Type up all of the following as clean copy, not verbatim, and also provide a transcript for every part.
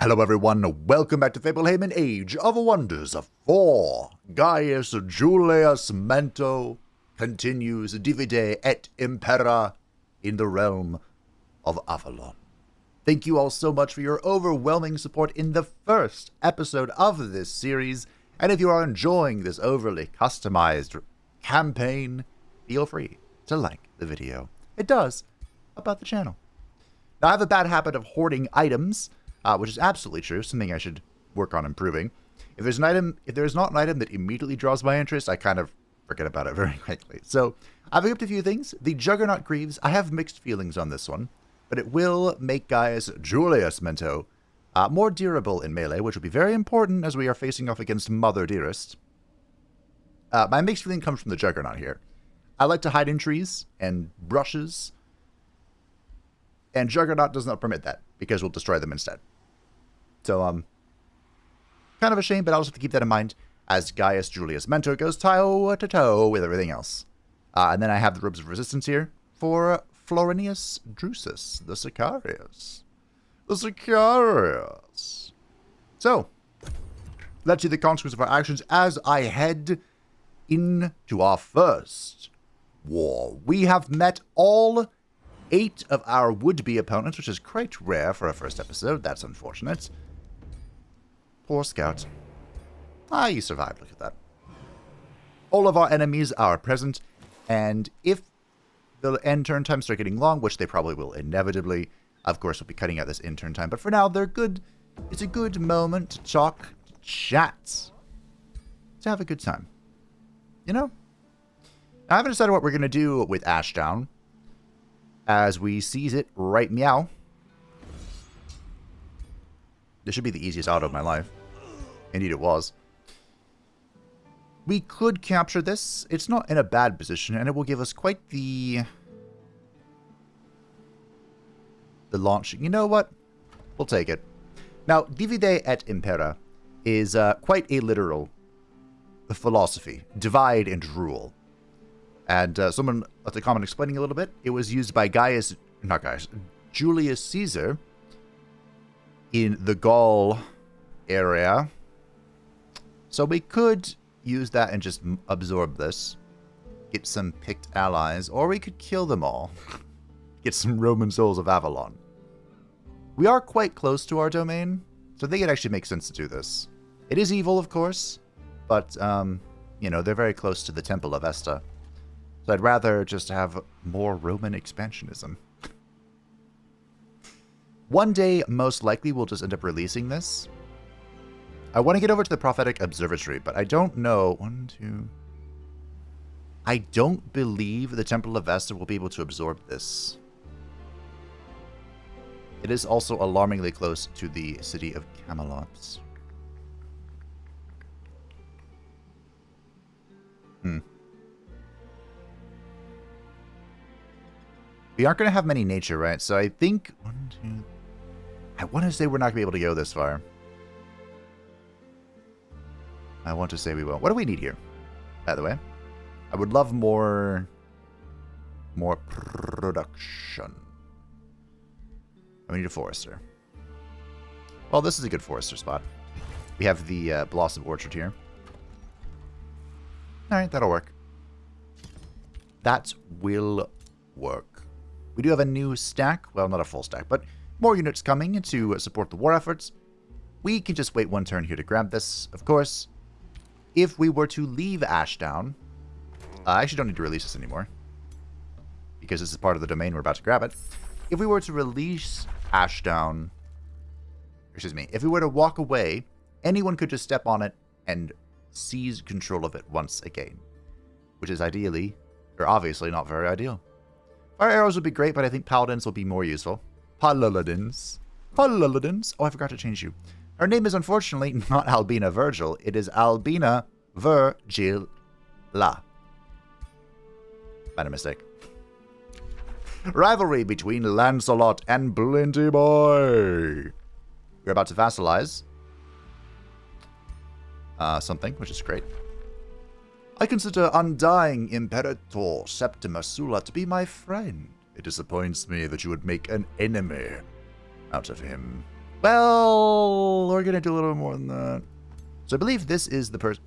Hello everyone, welcome back to Fablehaven Age of Wonders 4. Gaius Julius Mento continues Divide et Impera in the realm of Avalon. Thank you all so much for your overwhelming support in the first episode of this series, and if you are enjoying this overly customized campaign, feel free to like the video. It does help out the channel. Now, I have a bad habit of hoarding items, which is absolutely true, something I should work on improving. If there's not an item that immediately draws my interest, I kind of forget about it very quickly. So, I've equipped a few things. The Juggernaut Greaves, I have mixed feelings on this one, but it will make Gaius Julius Mento more durable in melee, which will be very important as we are facing off against Mother Dearest. My mixed feeling comes from the Juggernaut here. I like to hide in trees and brushes, and Juggernaut does not permit that, because we'll destroy them instead. So, kind of a shame, but I'll just have to keep that in mind as Gaius Julius Mento goes toe-to-toe with everything else. And then I have the Robes of Resistance here for Florinius Drusus, the Sicarius. The Sicarius. So, let's see the consequence of our actions as I head into our first war. We have met all 8 of our would-be opponents, which is quite rare for our first episode. That's unfortunate. Poor Scout. You survived. Look at that. All of our enemies are present, and if the end turn times start getting long, which they probably will inevitably, of course, we'll be cutting out this end turn time. But for now, they're good. It's a good moment to talk, to chat, to have a good time. You know? I haven't decided what we're going to do with Ashdown as we seize it right meow. This should be the easiest auto of my life. Indeed it was. We could capture this. It's not in a bad position, and it will give us quite the launch. You know what? We'll take it. Now, Divide et Impera is quite a literal philosophy. Divide and rule. And someone left a comment explaining a little bit. It was used by Julius Caesar in the Gaul area. So we could use that and just absorb this. Get some Pict allies, or we could kill them all. Get some Roman souls of Avalon. We are quite close to our domain, so I think it actually makes sense to do this. It is evil, of course, but, you know, they're very close to the Temple of Vesta. So I'd rather just have more Roman expansionism. One day, most likely, we'll just end up releasing this. I want to get over to the Prophetic Observatory, but I don't know. I don't believe the Temple of Vesta will be able to absorb this. It is also alarmingly close to the city of Camelot. We aren't going to have many nature, right? So I think... I want to say we're not going to be able to go this far. I want to say we won't. What do we need here, by the way? I would love more production. We need a forester. Well, this is a good forester spot. We have the Blossom Orchard here. Alright, that'll work. That will work. We do have a new stack. Well, not a full stack, but more units coming to support the war efforts. We can just wait one turn here to grab this, of course. If we were to leave Ashdown, I actually don't need to release this anymore, because this is part of the domain we're about to grab it. If we were to release Ashdown, if we were to walk away, anyone could just step on it and seize control of it once again, which is ideally, or obviously not very ideal. Fire arrows would be great, but I think paladins will be more useful. Paladins. Oh, I forgot to change you. Her name is unfortunately not Albina Virgil. It is Albina Virgila. Minor mistake. Rivalry between Lancelot and Blinty Boy. We're about to vassalize something, which is great. I consider undying Imperator Septimus Sulla to be my friend. It disappoints me that you would make an enemy out of him. Well, we're going to do a little more than that. So I believe this is the person...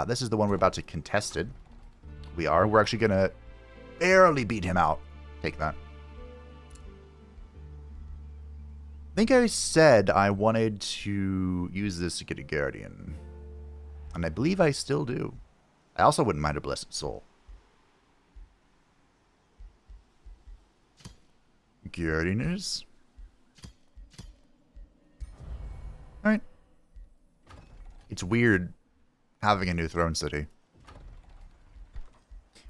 this is the one we're about to contest it. We are. We're actually going to barely beat him out. Take that. I think I said I wanted to use this to get a Guardian. And I believe I still do. I also wouldn't mind a Blessed Soul. Guardianers. Alright. It's weird having a new throne city.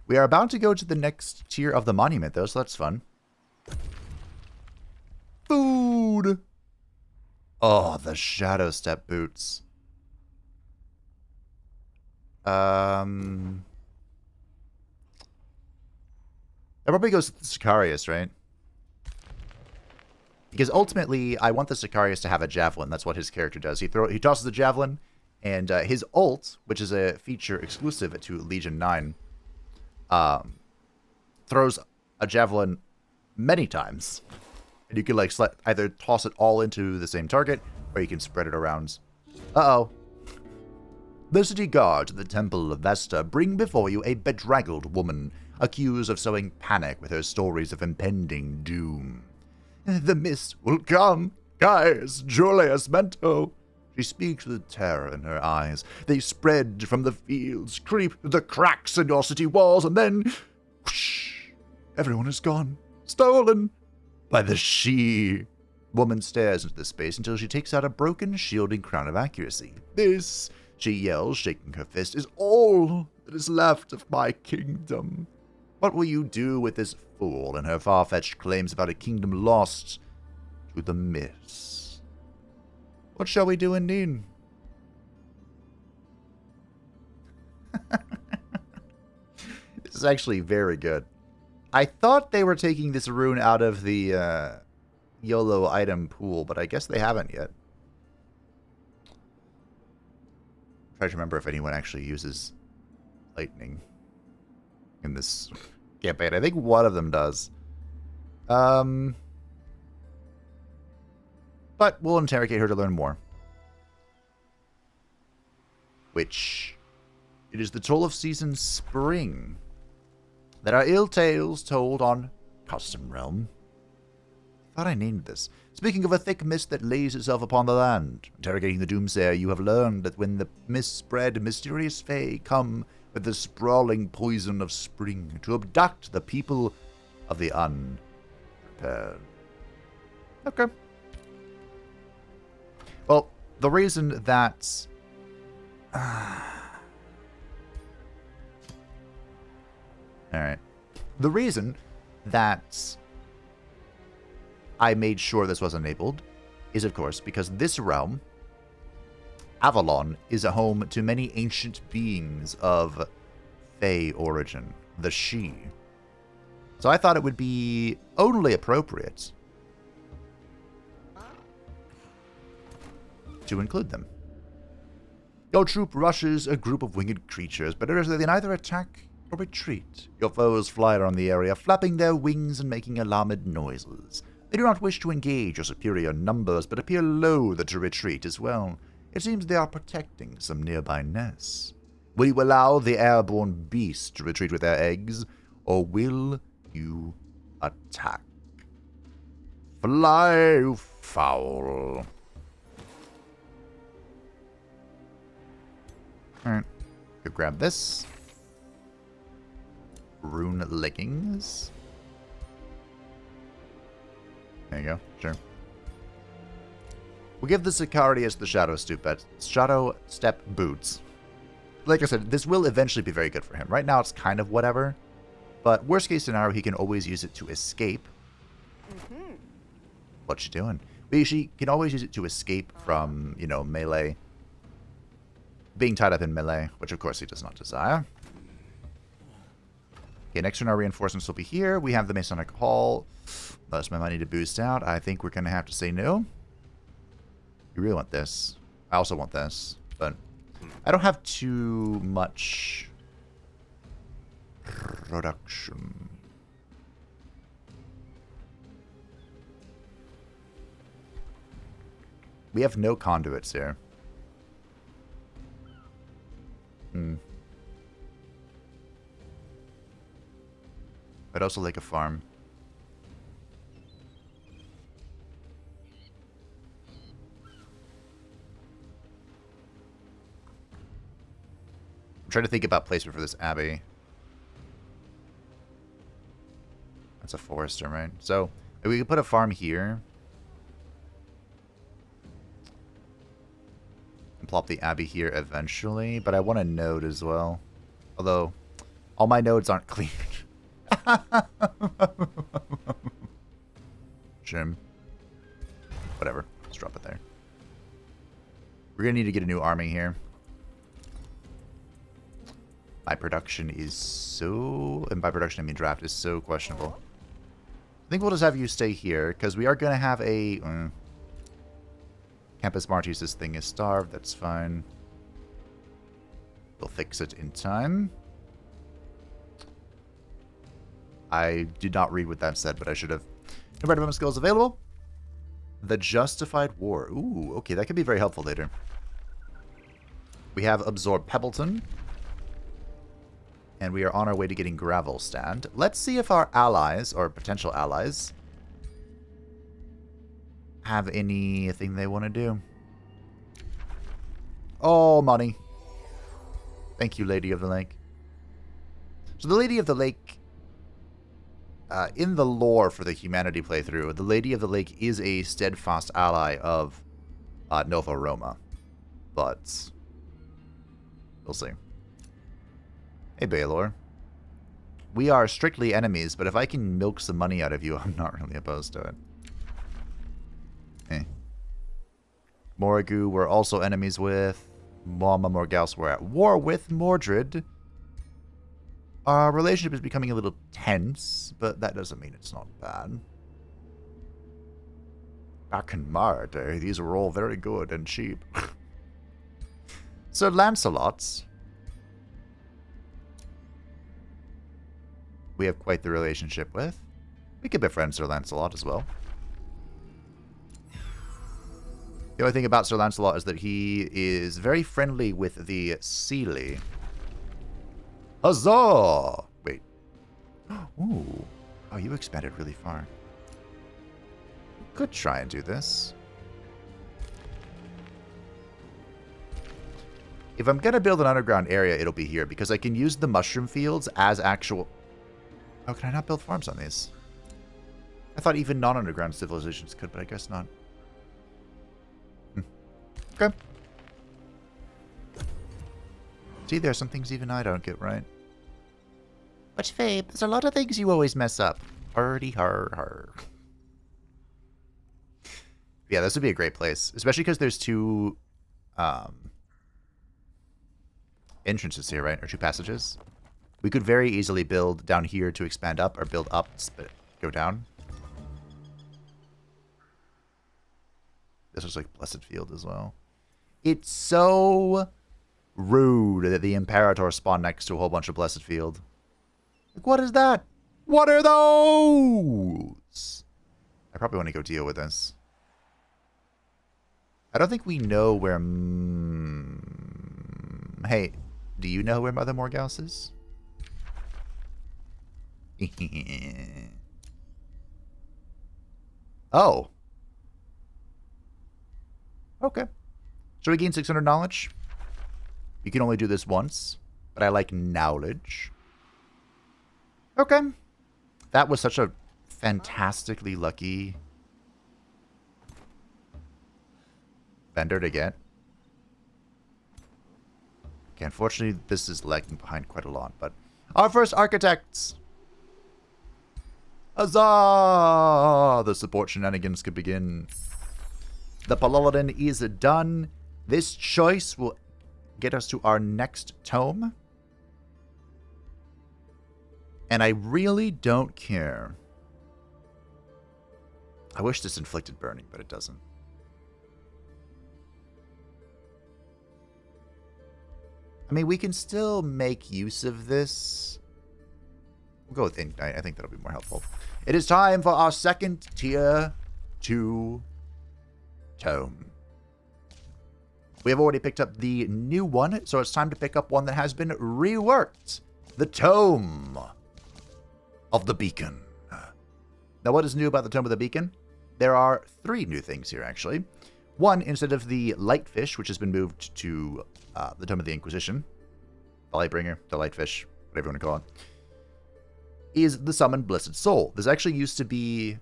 We are about to go to the next tier of the monument, though, so that's fun. Food! Oh, the Shadow Step boots. That probably goes to the Sicarius, right? Because ultimately, I want the Sicarius to have a javelin. That's what his character does. He tosses the javelin, and his ult, which is a feature exclusive to Legion 9, throws a javelin many times. And you can like either toss it all into the same target, or you can spread it around. Uh-oh. The city guards at the Temple of Vesta bring before you a bedraggled woman, accused of sowing panic with her stories of impending doom. The mist will come, Gaius, Julius, Mento. She speaks with terror in her eyes. They spread from the fields, creep through the cracks in your city walls, and then, whoosh, everyone is gone, stolen by the she. Woman stares into the space until she takes out a broken shielding crown of accuracy. This, she yells, shaking her fist, is all that is left of my kingdom. What will you do with this fool and her far-fetched claims about a kingdom lost to the mist? What shall we do indeed? This is actually very good. I thought they were taking this rune out of the YOLO item pool, but I guess they haven't yet. I'm trying to remember if anyone actually uses lightning in this campaign. I think one of them does. But we'll interrogate her to learn more. Which, it is the toll of season spring. There are ill tales told on Custom Realm. I thought I named this. Speaking of a thick mist that lays itself upon the land, interrogating the doomsayer, you have learned that when the mist spread, mysterious fae come with the sprawling poison of spring to abduct the people of the unprepared. Okay. Well, the reason that... Alright. The reason that I made sure this was enabled is, of course, because this realm, Avalon, is a home to many ancient beings of Fae origin, the She. So I thought it would be only appropriate to include them. Your troop rushes a group of winged creatures, but they neither attack or retreat. Your foes fly around the area, flapping their wings and making alarmed noises. They do not wish to engage your superior numbers, but appear loath to retreat as well. It seems they are protecting some nearby nests. Will you allow the airborne beasts to retreat with their eggs, or will you attack? Fly, you foul. Alright, go grab this. Rune leggings. There you go, sure. We'll give the Sicarius the Shadow Step boots. Like I said, this will eventually be very good for him. Right now it's kind of whatever, but worst case scenario, he can always use it to escape. What you doing? He can always use it to escape from, you know, melee. Being tied up in melee, which of course he does not desire. Okay, next turn our reinforcements will be here. We have the Masonic Hall. That's my money to boost out. I think we're going to have to say no. You really want this. I also want this, but I don't have too much production. We have no conduits here. I'd also like a farm. I'm trying to think about placement for this abbey. That's a forester, right? So, we could put a farm here. And plop the abbey here eventually, but I want a node as well. Although, all my nodes aren't clean. Jim. Whatever. Let's drop it there. We're going to need to get a new army here. My production is so... And by production, I mean draft is so questionable. I think we'll just have you stay here, because we are going to have a... Campus Marty's, this thing is starved. That's fine. We'll fix it in time. I did not read what that said, but I should have. No random skills available. The Justified War. Ooh, okay, that could be very helpful later. We have Absorb Pebbleton. And we are on our way to getting Gravel Stand. Let's see if our allies, or potential allies, have anything they want to do. Oh, money. Thank you, Lady of the Lake. So the Lady of the Lake... in the lore for the Humanity playthrough, the Lady of the Lake is a steadfast ally of Nova Roma. But we'll see. Hey, Baelor. We are strictly enemies, but if I can milk some money out of you, I'm not really opposed to it. Morgawse we're also enemies with. Morgawse we're at war with. Mordred. Our relationship is becoming a little tense, but that doesn't mean it's not bad. Back in my day, these were all very good and cheap. Sir Lancelot's. We have quite the relationship with. We could befriend Sir Lancelot as well. The only thing about Sir Lancelot is that he is very friendly with the Seelie. Huzzah! Wait. Ooh. Oh, you expanded really far. Could try and do this. If I'm going to build an underground area, it'll be here, because I can use the mushroom fields as actual... Oh, can I not build farms on these? I thought even non-underground civilizations could, but I guess not. Okay. See, there are some things even I don't get right. But Fabe, there's a lot of things you always mess up. Hardy har har. Yeah, this would be a great place, especially because there's two entrances here, right? Or two passages. We could very easily build down here to expand up, or build up, but go down. This looks like Blessed Field as well. It's so rude that the Imperator spawned next to a whole bunch of Blessed Field. Like, what is that? What are those? I probably want to go deal with this. I don't think we know where... Hey, do you know where Mother Morgawse is? Oh. Okay. So we gain 600 knowledge. You can only do this once, but I like knowledge. Okay. That was such a fantastically lucky vendor to get. Okay, unfortunately, this is lagging behind quite a lot, but... Our first architects! Huzzah! The support shenanigans could begin. The Paladin is done. This choice will get us to our next tome. And I really don't care. I wish this inflicted burning, but it doesn't. I mean, we can still make use of this. We'll go with Ignite. I think that'll be more helpful. It is time for our second tier 2 tome. We have already picked up the new one, so it's time to pick up one that has been reworked. The Tome of the Beacon. Now, what is new about the Tome of the Beacon? There are 3 new things here, actually. One, instead of the Lightfish, which has been moved to the Tome of the Inquisition, the Lightbringer, the Lightfish, whatever you want to call it, is the Summoned Blessed Soul. This actually used to be,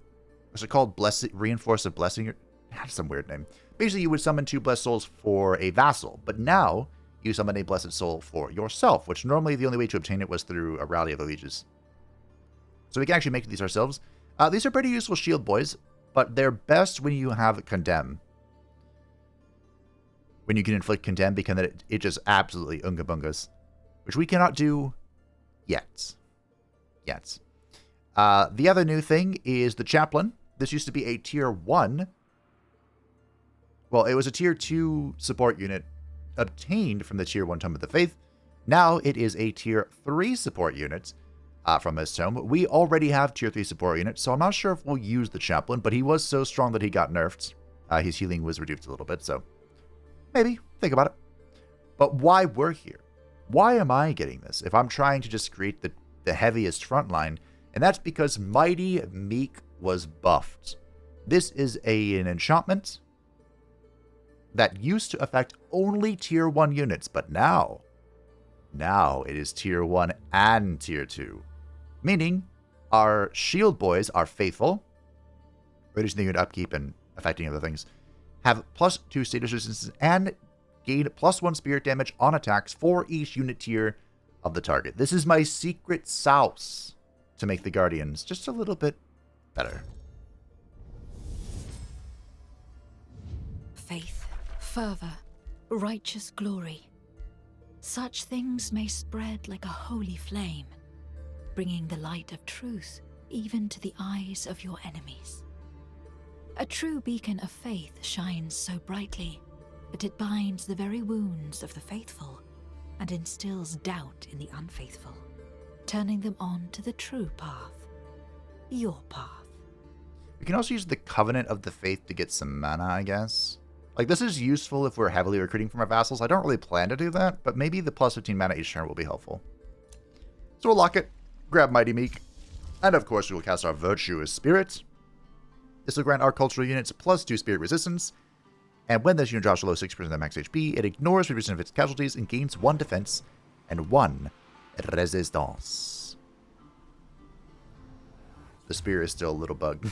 what's it called? Reinforce of Blessing? That's some weird name. Basically, you would summon 2 Blessed Souls for a vassal, but now you summon a Blessed Soul for yourself, which normally the only way to obtain it was through a Rally of the Lieges. So we can actually make these ourselves. These are pretty useful shield boys, but they're best when you have Condemn. When you can inflict Condemn, because it just absolutely unga bungas, which we cannot do yet. The other new thing is the Chaplain. This used to be a tier 1. Well, it was a tier 2 support unit obtained from the tier 1 Tome of the Faith. Now it is a tier 3 support unit from this tome. We already have tier 3 support units, so I'm not sure if we'll use the Chaplain, but he was so strong that he got nerfed. His healing was reduced a little bit, so maybe think about it. But why we're here? Why am I getting this if I'm trying to just create the heaviest front line? And that's because Mighty Meek was buffed. This is an enchantment that used to affect only tier 1 units, but now it is tier 1 and tier 2. Meaning, our shield boys are faithful, reducing the unit upkeep and affecting other things, have +2 status resistance, and gain +1 spirit damage on attacks for each unit tier of the target. This is my secret sauce to make the Guardians just a little bit better. Faith, fervor, righteous glory. Such things may spread like a holy flame, bringing the light of truth even to the eyes of your enemies. A true beacon of faith shines so brightly that it binds the very wounds of the faithful and instills doubt in the unfaithful, turning them on to the true path, your path. We can also use the Covenant of the Faith to get some mana, I guess. Like, this is useful if we're heavily recruiting from our vassals. I don't really plan to do that, but maybe the +15 mana each turn will be helpful. So we'll lock it, grab Mighty Meek, and of course we will cast our Virtuous Spirit. This will grant our cultural units +2 spirit resistance, and when this unit drops below 6% of max HP, it ignores 3% of its casualties and gains 1 defense and 1 resistance. The spear is still a little bug.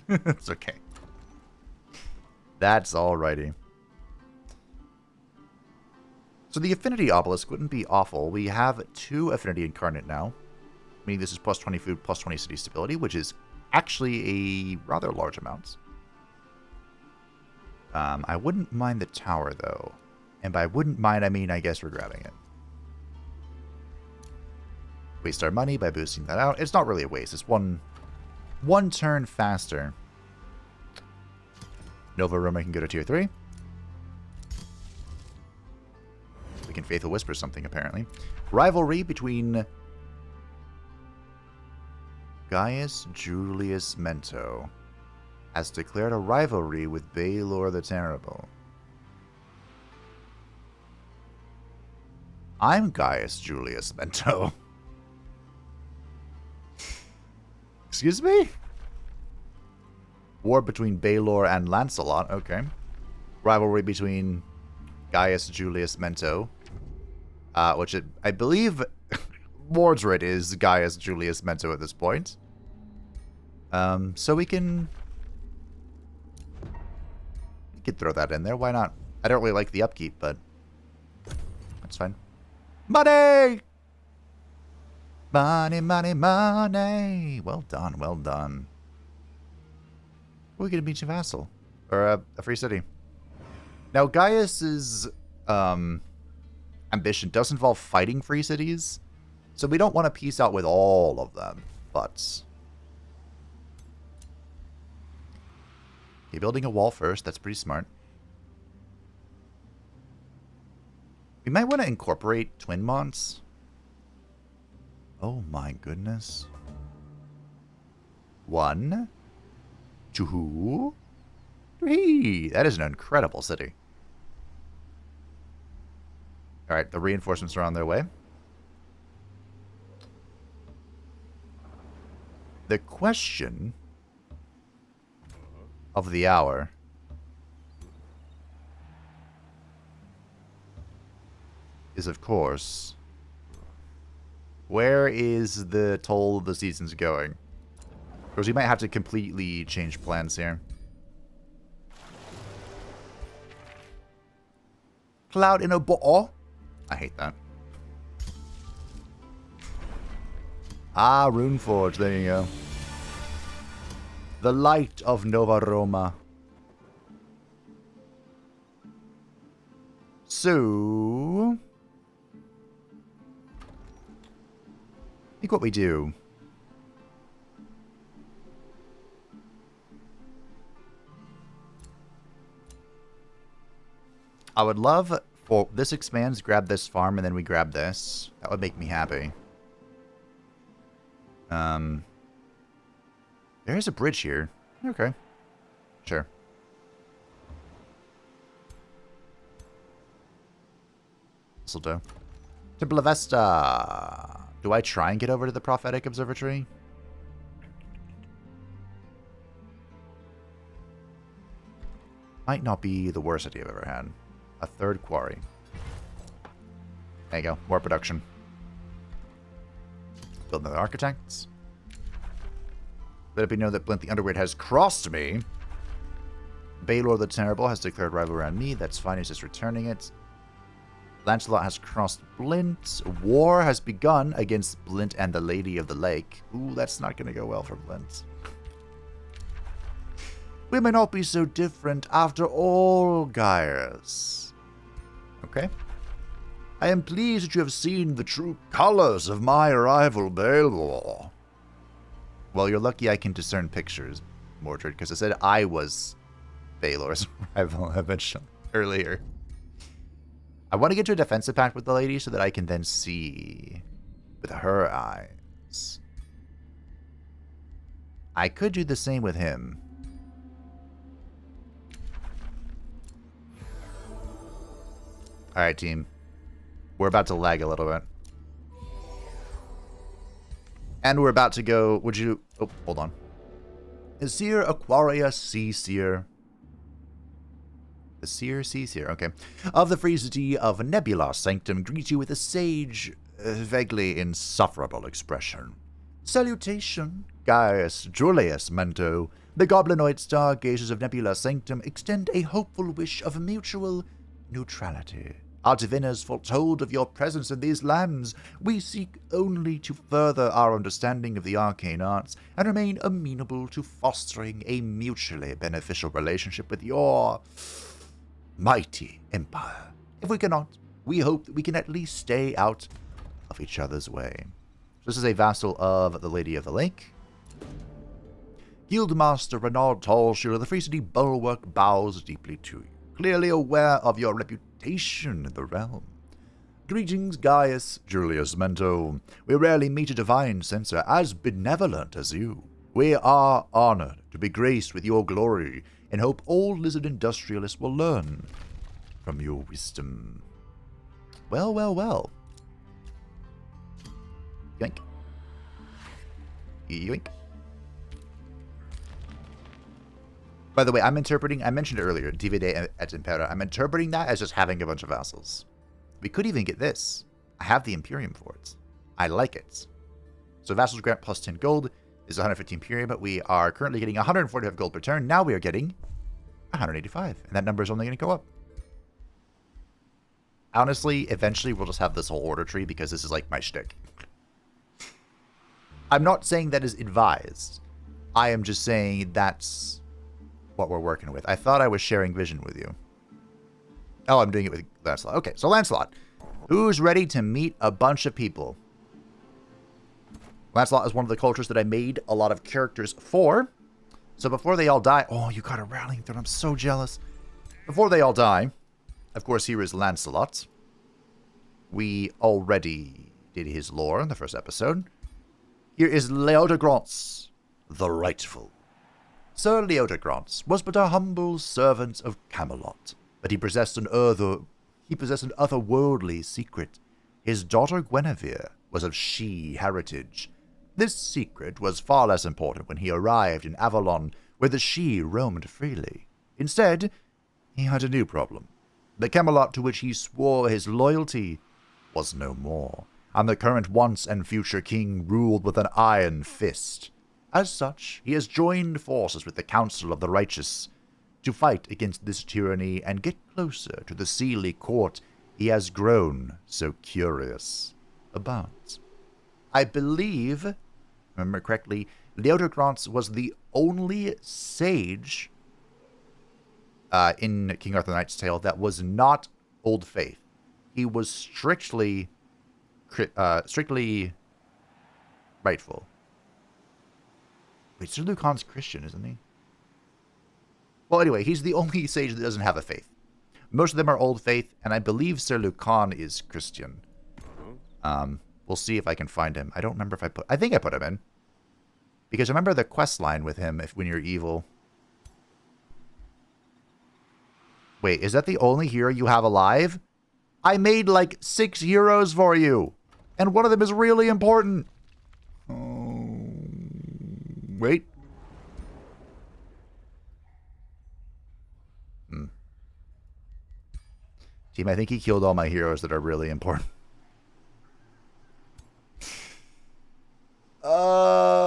It's okay. That's alrighty. So the Affinity Obelisk wouldn't be awful. We have 2 Affinity Incarnate now, meaning this is +20 food, +20 city stability, which is actually a rather large amount. I wouldn't mind the tower, though. And by wouldn't mind, I mean I guess we're grabbing it. Waste our money by boosting that out. It's not really a waste. It's one turn faster. Nova Roma can go to tier 3. We can Faithful Whisper something, apparently. Rivalry between Gaius Julius Mento has declared a rivalry with Baelor the Terrible. I'm Gaius Julius Mento. Excuse me? War between Baelor and Lancelot. Okay. Rivalry between Gaius Julius Mento. Which I believe Mordred is Gaius Julius Mento at this point. So we can throw that in there. Why not? I don't really like the upkeep, but that's fine. Money! Money, money, money! Well done, well done. We're going to beat your vassal. Or a free city. Now, Gaius's ambition does involve fighting free cities, so we don't want to peace out with all of them, but... Okay, building a wall first, that's pretty smart. We might want to incorporate Twin Mons. Oh my goodness. 1, 2, 3. That is an incredible city. Alright, the reinforcements are on their way. The question of the hour is, of course, where is the toll of the seasons going? Because we might have to completely change plans here. Cloud in a bottle? I hate that. Ah, Runeforge, there you go. The light of Nova Roma. So, I think what we do I would love for this expands, grab this farm, and then we grab this. That would make me happy. There's a bridge here. Okay. Sure. This'll do. Temple of Vesta. Do I try and get over to the Prophetic Observatory? Might not be the worst idea I've ever had. A third quarry. There you go. More production. Build another architects. Let it be known that Blint the Underweird has crossed me. Baelor the Terrible has declared rival around me. That's fine. He's just returning it. Lancelot has crossed Blint. War has begun against Blint and the Lady of the Lake. Ooh, that's not going to go well for Blint. We may not be so different after all, Gaius. Okay. I am pleased that you have seen the true colors of my rival, Baelor. Well, you're lucky I can discern pictures, Mordred, because I said I was Baelor's rival earlier. I want to get to a defensive pact with the lady so that I can then see with her eyes. I could do the same with him. Alright, team. We're about to lag a little bit. And we're about to go... Would you... Oh, hold on. Seer Aquaria Sea Seer. The Seer Sea Seer, okay. Of the free city of Nebula Sanctum, greet you with a sage, vaguely insufferable expression. Salutation, Gaius, Julius, Mento. The goblinoid stargazers of Nebula Sanctum extend a hopeful wish of mutual neutrality. Our diviners foretold of your presence in these lands. We seek only to further our understanding of the arcane arts and remain amenable to fostering a mutually beneficial relationship with your mighty empire. If we cannot, we hope that we can at least stay out of each other's way. This is a vassal of the Lady of the Lake. Guildmaster Renaud Tallshield of the Free City Bulwark bows deeply to you, clearly aware of your reputation in the realm. Greetings, Gaius, Julius, Mento. We rarely meet a divine censor as benevolent as you. We are honored to be graced with your glory and hope all lizard industrialists will learn from your wisdom. Well, well, well. Yoink. Yoink. By the way, I'm interpreting, I mentioned it earlier, Divide et Impera. I'm interpreting that as just having a bunch of vassals. We could even get this. I have the Imperium for it. I like it. So vassals grant plus 10 gold is 115 Imperium, but we are currently getting 145 gold per turn. Now we are getting 185, and that number is only going to go up. Honestly, eventually we'll just have this whole order tree because this is like my shtick. I'm not saying that is advised. I am just saying that's what we're working with. I thought I was sharing vision with you. Oh, I'm doing it with Lancelot. Okay, so Lancelot. Who's ready to meet a bunch of people? Lancelot is one of the cultures that I made a lot of characters for. So before they all die... Oh, you got a rallying thread. I'm so jealous. Before they all die, of course, here is Lancelot. We already did his lore in the first episode. Here is Leodegrance, the rightful. Sir Leodegrance was but a humble servant of Camelot, but he possessed an he possessed an otherworldly secret. His daughter Guinevere was of She heritage. This secret was far less important when he arrived in Avalon, where the She roamed freely. Instead, he had a new problem. The Camelot to which he swore his loyalty was no more, and the current once and future king ruled with an iron fist. As such, he has joined forces with the Council of the Righteous to fight against this tyranny and get closer to the Seelie court he has grown so curious about. I believe, if I remember correctly, Leodegrance was the only sage in King Arthur Knight's Tale that was not Old Faith. He was strictly rightful. Wait, Sir Lucan's Christian, isn't he? Well, anyway, he's the only sage that doesn't have a faith. Most of them are Old Faith, and I believe Sir Lucan is Christian. We'll see if I can find him. I don't remember if I think I put him in. Because I remember the quest line with him, when you're evil. Wait, is that the only hero you have alive? I made like 6 heroes for you. And one of them is really important. Oh, wait. Team, I think he killed all my heroes that are really important. Oh.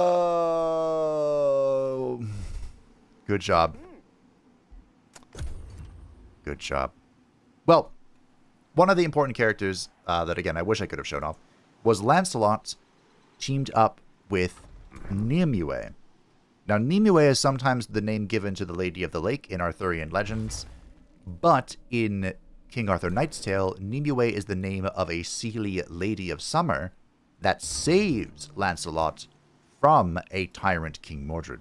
Good job. Good job. Well, one of the important characters that, again, I wish I could have shown off was Lancelot teamed up with Nimue. Now, Nimue is sometimes the name given to the Lady of the Lake in Arthurian legends, but in King Arthur Knight's Tale, Nimue is the name of a Seelie Lady of Summer that saves Lancelot from a tyrant King Mordred.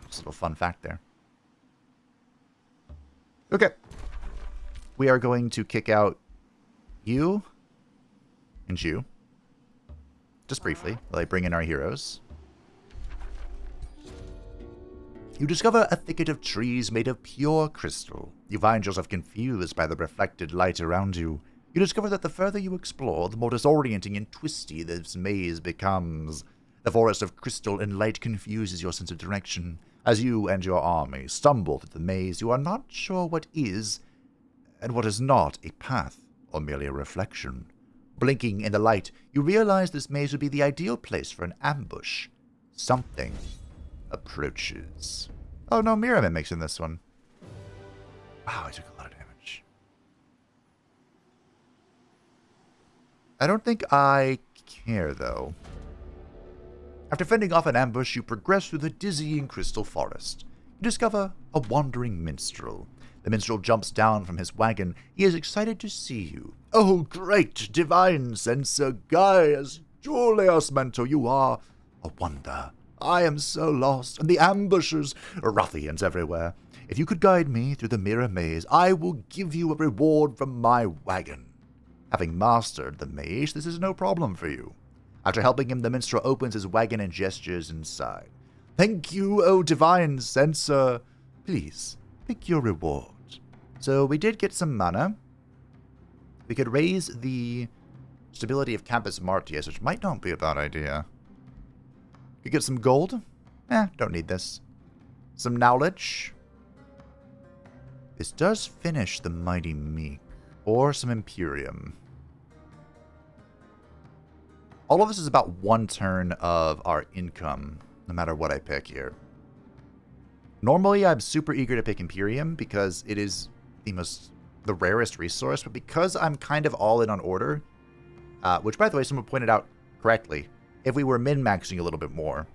Just a little fun fact there. Okay. We are going to kick out you and you. Just briefly, while I bring in our heroes. You discover a thicket of trees made of pure crystal. You find yourself confused by the reflected light around you. You discover that the further you explore, the more disorienting and twisty this maze becomes. The forest of crystal and light confuses your sense of direction. As you and your army stumble through the maze, you are not sure what is and what is not a path or merely a reflection. Blinking in the light, you realize this maze would be the ideal place for an ambush. Something approaches. Oh no, Miramin makes in this one. Wow, I took a lot of damage. I don't think I care, though. After fending off an ambush, you progress through the dizzying crystal forest. You discover a wandering minstrel. The minstrel jumps down from his wagon. He is excited to see you. Oh, great divine censor Gaius, Julius, Mento, you are a wonder. I am so lost, and the ambushers, ruffians everywhere. If you could guide me through the mirror maze, I will give you a reward from my wagon. Having mastered the maze, this is no problem for you. After helping him, the minstrel opens his wagon and gestures inside. Thank you, O divine censor. Please, pick your reward. So we did get some mana. We could raise the stability of Campus Martius, which might not be a bad idea. Could get some gold. Don't need this. Some knowledge. This does finish the Mighty Meek. Or some Imperium. All of this is about 1 turn of our income, no matter what I pick here. Normally, I'm super eager to pick Imperium because it is the rarest resource, but because I'm kind of all in on order, which, by the way, someone pointed out correctly, if we were min-maxing a little bit more,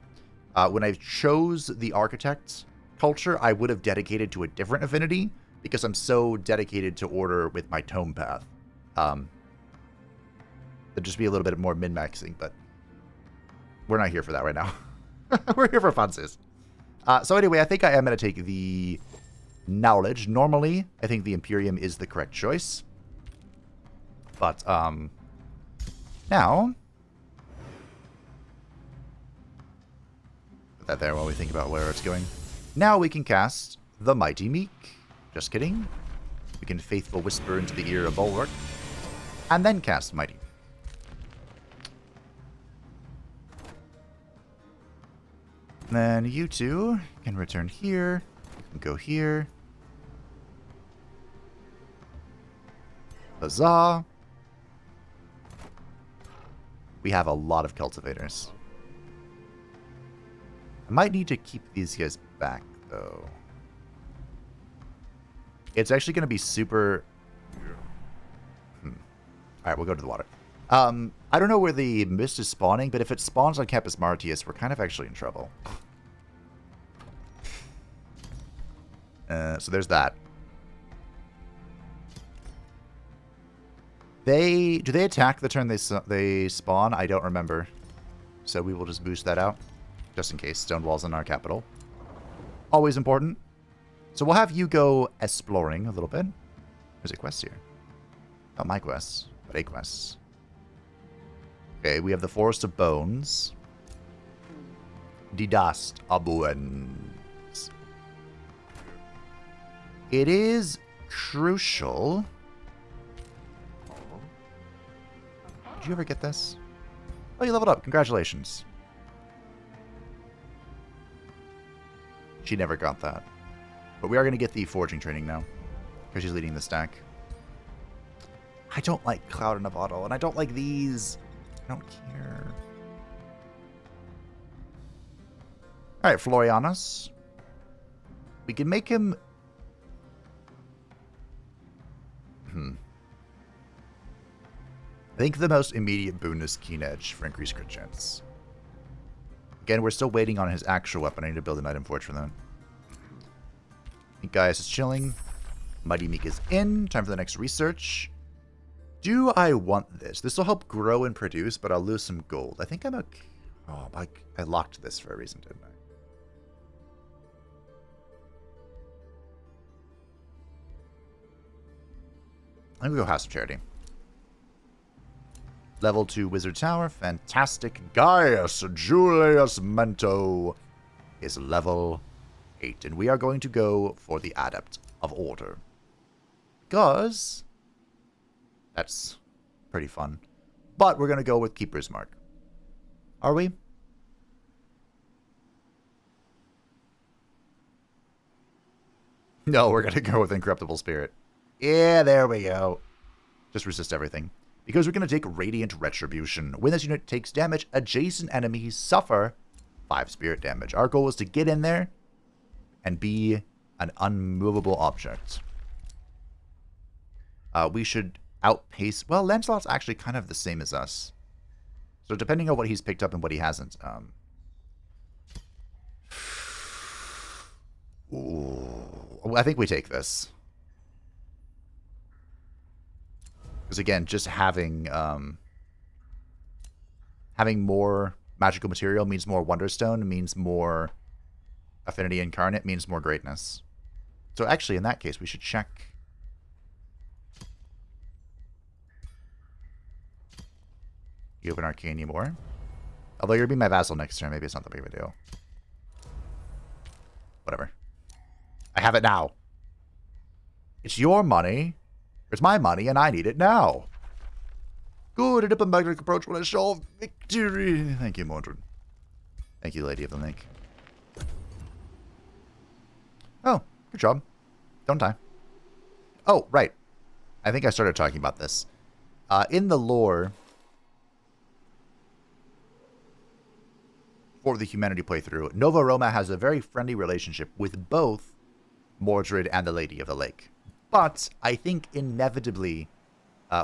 when I chose the Architect culture, I would have dedicated to a different affinity because I'm so dedicated to order with my Tome path. It'd just be a little bit more min-maxing, but we're not here for that right now. We're here for funsies. So anyway, I think I am going to take the knowledge. Normally, I think the Imperium is the correct choice. But, now, put that there while we think about where it's going. Now we can cast the Mighty Meek. Just kidding. We can Faithful Whisper into the ear of Bulwark. And then cast Mighty. And then you two can return here. You can go here. Huzzah. We have a lot of cultivators. I might need to keep these guys back, though. It's actually going to be super... Alright, we'll go to the water. I don't know where the mist is spawning, but if it spawns on Campus Martius, we're kind of actually in trouble. So there's that. Do they attack the turn they spawn? I don't remember. So we will just boost that out. Just in case. Stone walls in our capital. Always important. So we'll have you go exploring a little bit. There's a quest here. Not my quests, but a quest. Okay, we have the Forest of Bones. Die Dast Abuens. It is crucial. Did you ever get this? Oh, you leveled up. Congratulations. She never got that. But we are going to get the forging training now. Because she's leading the stack. I don't like Cloud in a Bottle. And I don't like these. I don't care. Alright, Florianus. We can make him... I think the most immediate boon is Keen Edge for increased crit chance. Again, we're still waiting on his actual weapon. I need to build an item forge for that. I think Gaius is chilling. Mighty Meek is in. Time for the next research. Do I want this? This will help grow and produce, but I'll lose some gold. I think I'm okay. Oh, I locked this for a reason, didn't I? I'm going to go House of Charity. Level 2 Wizard Tower. Fantastic. Gaius Julius Mento is level 8. And we are going to go for the Adept of Order. Because that's pretty fun. But we're going to go with Keeper's Mark. Are we? No, we're going to go with Incorruptible Spirit. Yeah, there we go. Just resist everything. Because we're going to take Radiant Retribution. When this unit takes damage, adjacent enemies suffer 5 spirit damage. Our goal is to get in there and be an unmovable object. We should outpace... Well, Lancelot's actually kind of the same as us. So depending on what he's picked up and what he hasn't. Ooh, I think we take this. Because again, just having more magical material means more Wonderstone, means more Affinity Incarnate, means more greatness. So actually, in that case, we should check. You have an Arcane anymore. Although you're going to be my vassal next turn, maybe it's not that big of a deal. Whatever. I have it now. It's your money. It's my money, and I need it now. Good, a diplomatic approach will ensure victory. Thank you, Mordred. Thank you, Lady of the Lake. Oh, good job. Don't die. Oh, right. I think I started talking about this. In the lore for the Humanity playthrough, Nova Roma has a very friendly relationship with both Mordred and the Lady of the Lake. But I think inevitably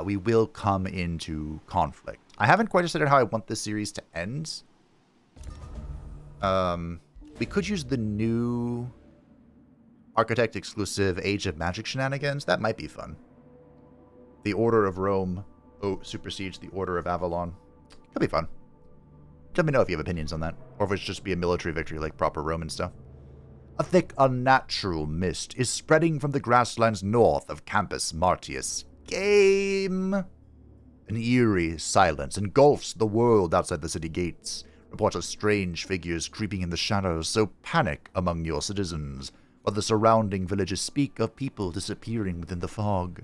we will come into conflict. I haven't quite decided how I want this series to end. We could use the new Architect exclusive Age of Magic shenanigans. That might be fun. The Order of Rome supersedes the Order of Avalon. Could be fun. Let me know if you have opinions on that. Or if it's just be a military victory like proper Roman stuff. A thick, unnatural mist is spreading from the grasslands north of Campus Martius. Game! An eerie silence engulfs the world outside the city gates. Reports of strange figures creeping in the shadows, so panic among your citizens. while the surrounding villages speak of people disappearing within the fog.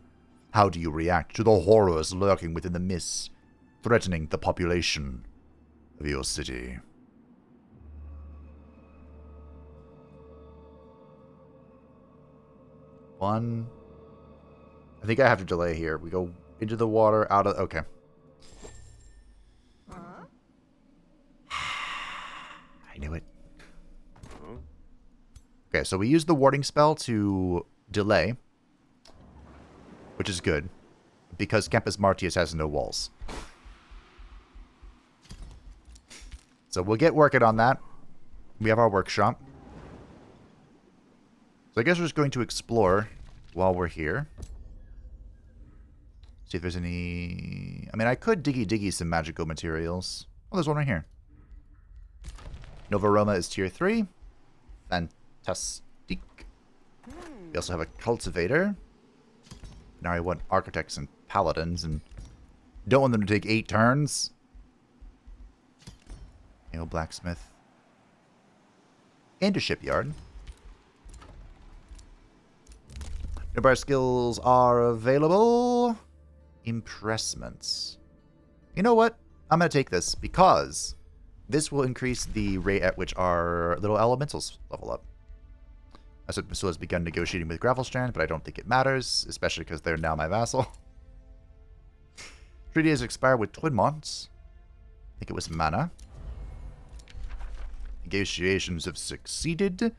How do you react to the horrors lurking within the mist, threatening the population of your city? One. I think I have to delay here. We go into the water, out of... Okay. I knew it. Okay, so we use the warding spell to delay, which is good, because Campus Martius has no walls. So we'll get working on that. We have our workshop. So I guess we're just going to explore while we're here. See if there's any... I mean, I could diggy some magical materials. Oh, there's one right here. Nova Roma is tier 3. Fantastic. We also have a cultivator. Now I want architects and paladins, and don't want them to take 8 turns. You know, blacksmith. And a shipyard. Nearby skills are available. Impressments. You know what? I'm going to take this because this will increase the rate at which our little elementals level up. I said Miso has begun negotiating with Gravelstrand, but I don't think it matters, especially because they're now my vassal. Treaty has expired with Twinmont. I think it was mana. Negotiations have succeeded.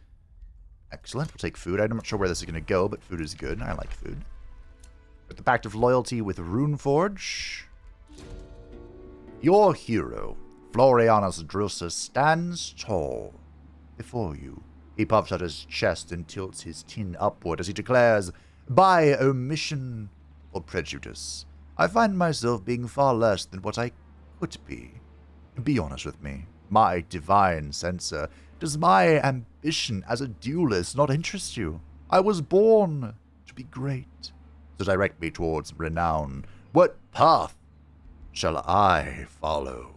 Excellent. We'll take food. I'm not sure where this is going to go, but food is good. I like food. With the Pact of Loyalty with Runeforge. Your hero, Florianus Drusus, stands tall before you. He puffs out his chest and tilts his chin upward as he declares, by omission or prejudice, I find myself being far less than what I could be. Be honest with me, my divine censor. Does my ambition as a duelist not interest you? I was born to be great, to direct me towards renown. What path shall I follow?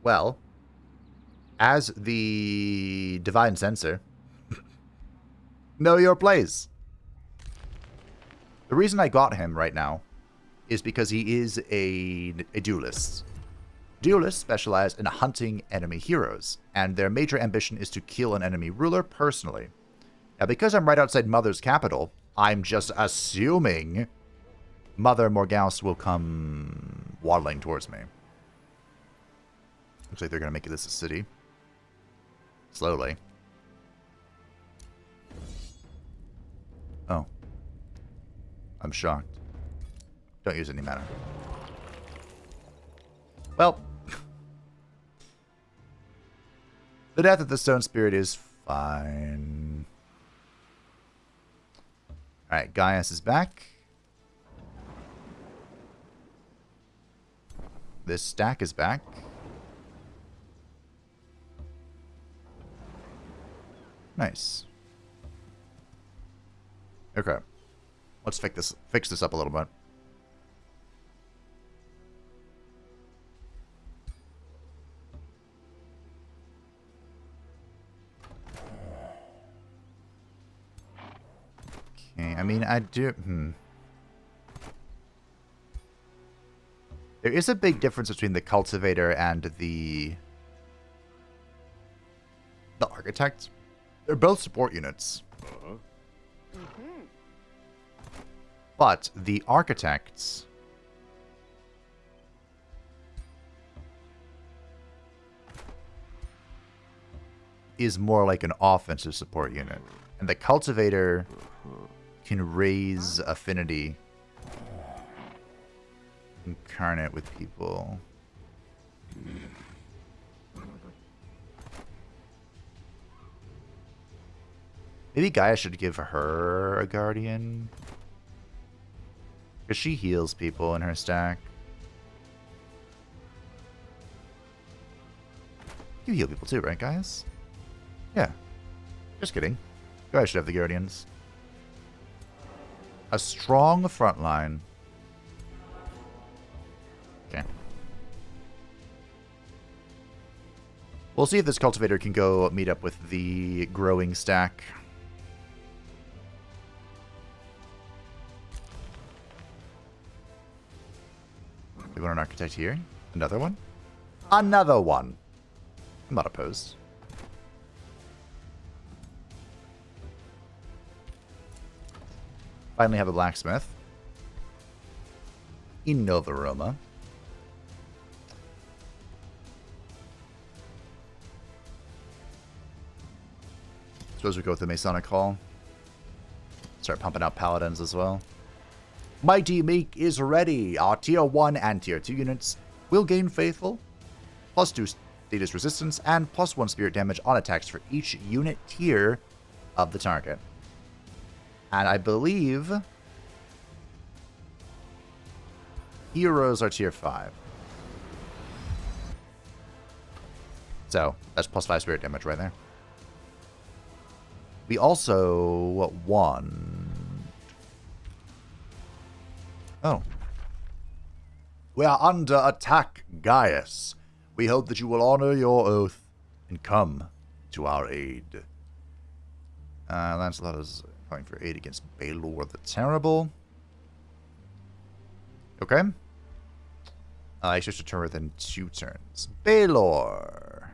Well, as the divine censor, know your place. The reason I got him right now is because he is a duelist. Duelists specialize in hunting enemy heroes, and their major ambition is to kill an enemy ruler personally. Now, because I'm right outside Mother's capital, I'm just assuming Mother Morgawse will come waddling towards me. Looks like they're going to make this a city. Slowly. Oh. I'm shocked. Don't use any mana. Well. The death of the Stone Spirit is fine. Alright, Gaius is back. This stack is back. Nice. Okay. Let's fix this up a little bit. Okay, I mean, I do... There is a big difference between the Cultivator and the Architect. They're both support units. But the Architects is more like an offensive support unit. And the Cultivator can raise affinity incarnate with people. Maybe Gaia should give her a guardian. Because she heals people in her stack. You heal people too, right, Gaius? Yeah. Just kidding. Gaia should have the guardians. A strong front line We'll see if this cultivator can go meet up with the growing stack. We want an architect here. Another one? Another one! I'm not opposed. Finally have a blacksmith. In Nova Roma. Suppose we go with the Masonic Hall. Start pumping out paladins as well. Mighty Meek is ready. Our tier 1 and tier 2 units will gain Faithful, +2 status resistance, and +1 spirit damage on attacks for each unit tier of the target. And I believe heroes are tier 5. So, that's +5 spirit damage right there. We also won. Oh. We are under attack, Gaius. We hope that you will honor your oath and come to our aid. Lancelot is calling for aid against Balor the Terrible. Okay. I switched to turn within 2 turns. Balor.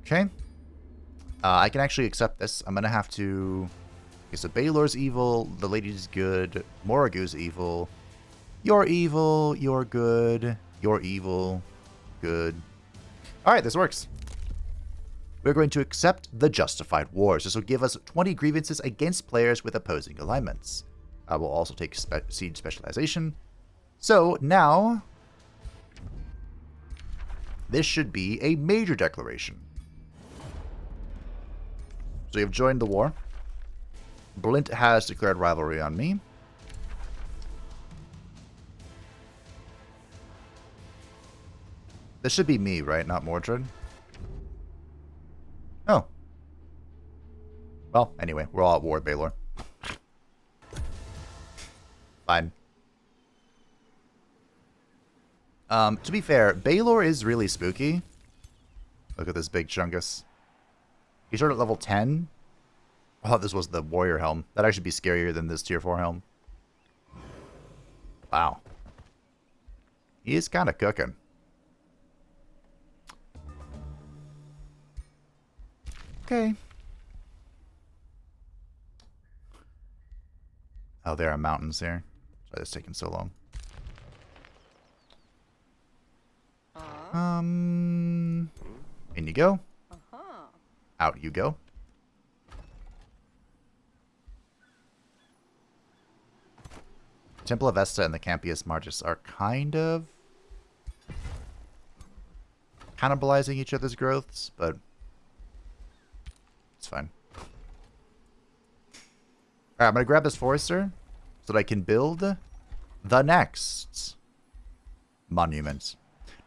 Okay. I can actually accept this. I'm going to have to... Okay, so Balor's evil. The lady's good. Morgawse evil. You're evil. You're good. You're evil. Good. Alright, this works. We're going to accept the Justified Wars. This will give us 20 grievances against players with opposing alignments. I will also take Siege Specialization. So, now... this should be a major declaration. So you've joined the war. Blint has declared rivalry on me. This should be me, right? Not Mordred. Oh. Well, anyway, we're all at war with Balor. Fine. To be fair, Balor is really spooky. Look at this big chungus. He started at level 10. I thought this was the warrior helm. That'd actually be scarier than this tier 4 helm. Wow. He is kind of cooking. Okay. Oh, there are mountains here. Sorry, that's taking so long. In you go. Out you go. Temple of Vesta and the Campius Margus are kind of cannibalizing each other's growths, but it's fine. Alright, I'm going to grab this Forester so that I can build the next monument.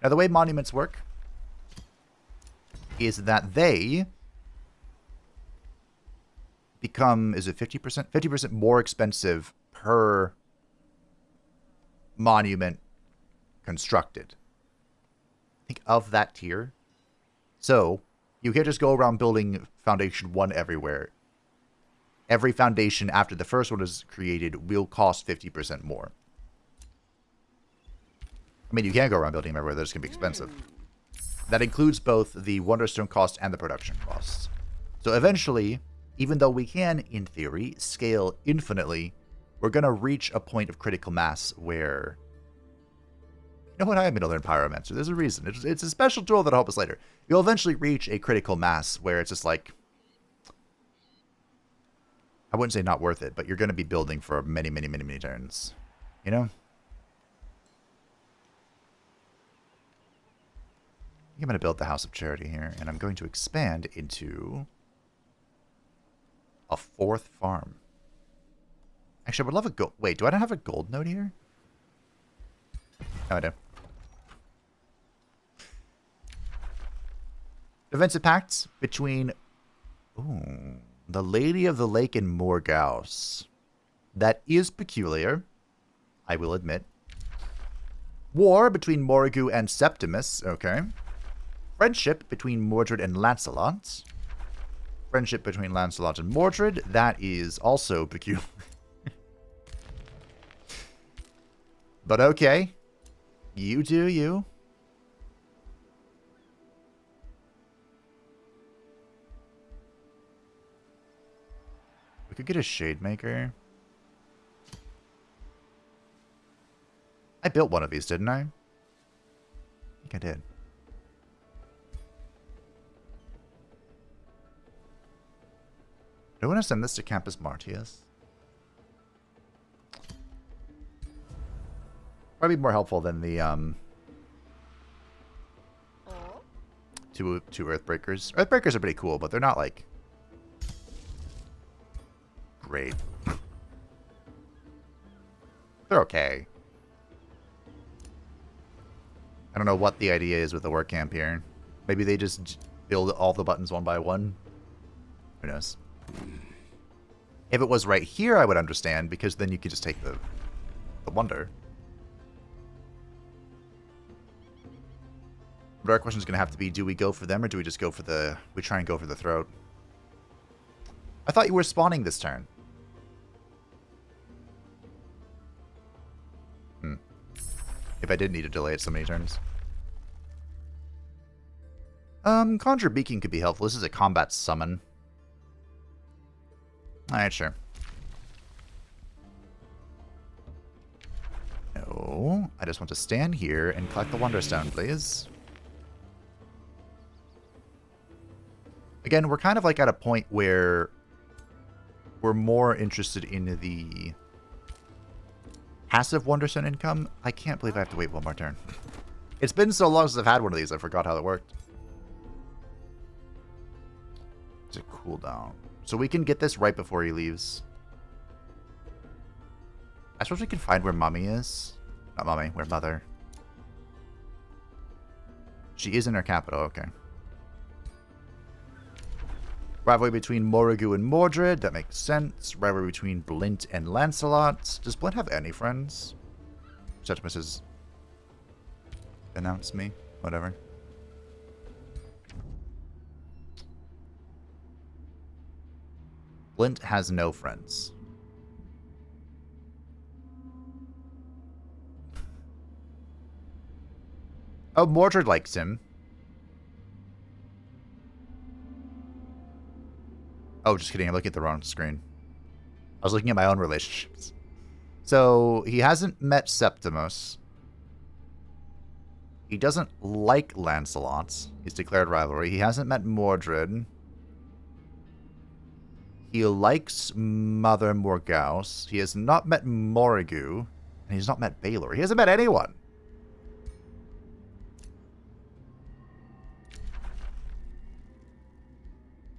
Now, the way monuments work is that they become, is it 50%? 50% more expensive per monument constructed. Think of that tier. So, you can't just go around building Foundation 1 everywhere. Every foundation after the first one is created will cost 50% more. I mean, you can go around building them everywhere. They're just going to be expensive. That includes both the Wonderstone cost and the production costs. So eventually, even though we can, in theory, scale infinitely, we're going to reach a point of critical mass where... You know what? I am going to learn Pyromancer. There's a reason. It's a special tool that'll help us later. You'll eventually reach a critical mass where it's just like... I wouldn't say not worth it, but you're going to be building for many, many, many, many turns. You know? I'm going to build the House of Charity here, and I'm going to expand into a 4th farm. Actually, I would love a gold... Wait, do I not have a gold node here? No, I do. Defensive pacts between... Ooh, the Lady of the Lake and Morgawse. That is peculiar, I will admit. War between Morgawse and Septimus. Okay. Friendship between Mordred and Lancelot. Friendship between Lancelot and Mordred. That is also peculiar. But okay. You do you. We could get a Shade Maker. I built one of these, didn't I? I think I did. Do I want to send this to Campus Martius? Probably more helpful than the two Earthbreakers. Earthbreakers are pretty cool, but they're not like great. They're okay. I don't know what the idea is with the work camp here. Maybe they just build all the buttons one by one. Who knows? If it was right here, I would understand, because then you could just take the wonder. But our question is going to have to be, do we go for them, or do we just go for the... We try and go for the throat? I thought you were spawning this turn. If I did need to delay it so many turns. Conjure Beacon could be helpful. This is a combat summon. Alright, sure. No, I just want to stand here and collect the Wonder Stone, please. Again, we're kind of like at a point where we're more interested in the passive Wonderstone income. I can't believe I have to wait one more turn. It's been so long since I've had one of these, I forgot how it worked. It's a cooldown. So we can get this right before he leaves. I suppose we can find where Mummy is. Not Mummy, where Mother. She is in her capital, okay. Rivalry between Morgawse and Mordred, that makes sense. Rivalry between Blint and Lancelot. Does Blint have any friends? Septimus has announced me. Whatever. Blint has no friends. Oh, Mordred likes him. Oh, just kidding. I'm looking at the wrong screen. I was looking at my own relationships. So, he hasn't met Septimus. He doesn't like Lancelot. He's declared rivalry. He hasn't met Mordred. He likes Mother Morgawse. He has not met Morgawse. And he's not met Baylor. He hasn't met anyone.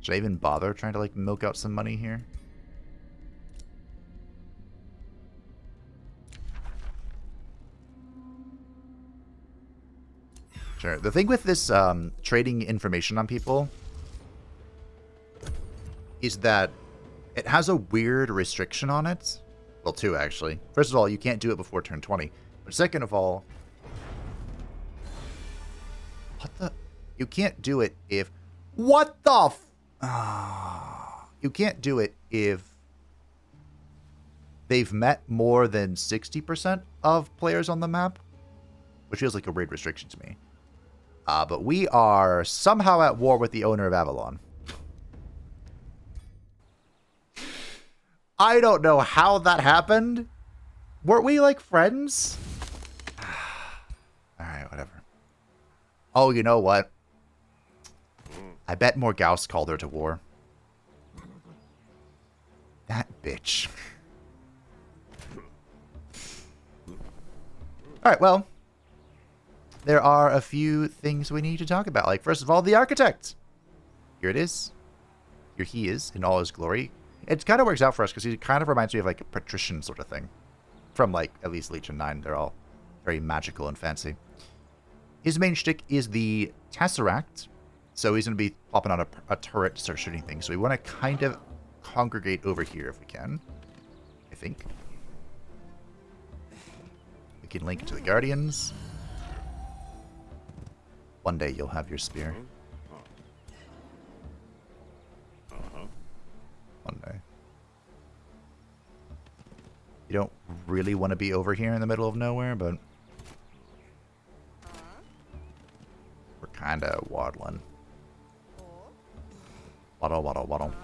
Should I even bother trying to, like, milk out some money here? Sure. The thing with this trading information on people is that it has a weird restriction on it. Well, two, actually. First of all, you can't do it before turn 20. But second of all... What the... You can't do it if... What the f... You can't do it if they've met more than 60% of players on the map, which feels like a weird restriction to me. But we are somehow at war with the owner of Avalon. I don't know how that happened. Weren't we like friends? Alright, whatever. Oh, you know what? I bet Morgawse called her to war. That bitch. Alright, well. There are a few things we need to talk about. Like, first of all, the Architect. Here it is. Here he is in all his glory. It kind of works out for us because he kind of reminds me of like a patrician sort of thing. From like, at least Legion 9. They're all very magical and fancy. His main shtick is the Tesseract. So he's going to be popping on a turret to start shooting things. So we want to kind of congregate over here if we can. I think. We can link it to the Guardians. One day you'll have your spear. One day. You don't really want to be over here in the middle of nowhere, but we're kind of waddling. Waddle, waddle, waddle.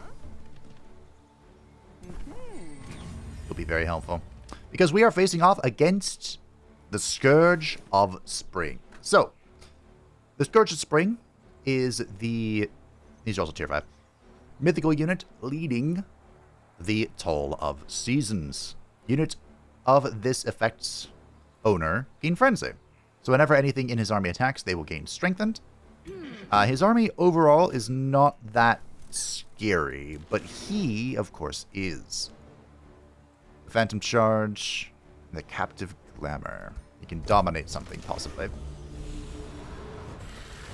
Will be very helpful. Because we are facing off against the Scourge of Spring. So, the Scourge of Spring is the... These are also tier 5. Mythical unit leading the Toll of Seasons. Unit of this effect's owner gain Frenzy. So whenever anything in his army attacks, they will gain Strengthened. His army overall is not that scary, but he, of course, is. The Phantom Charge, and the Captive Glamour. He can dominate something, possibly.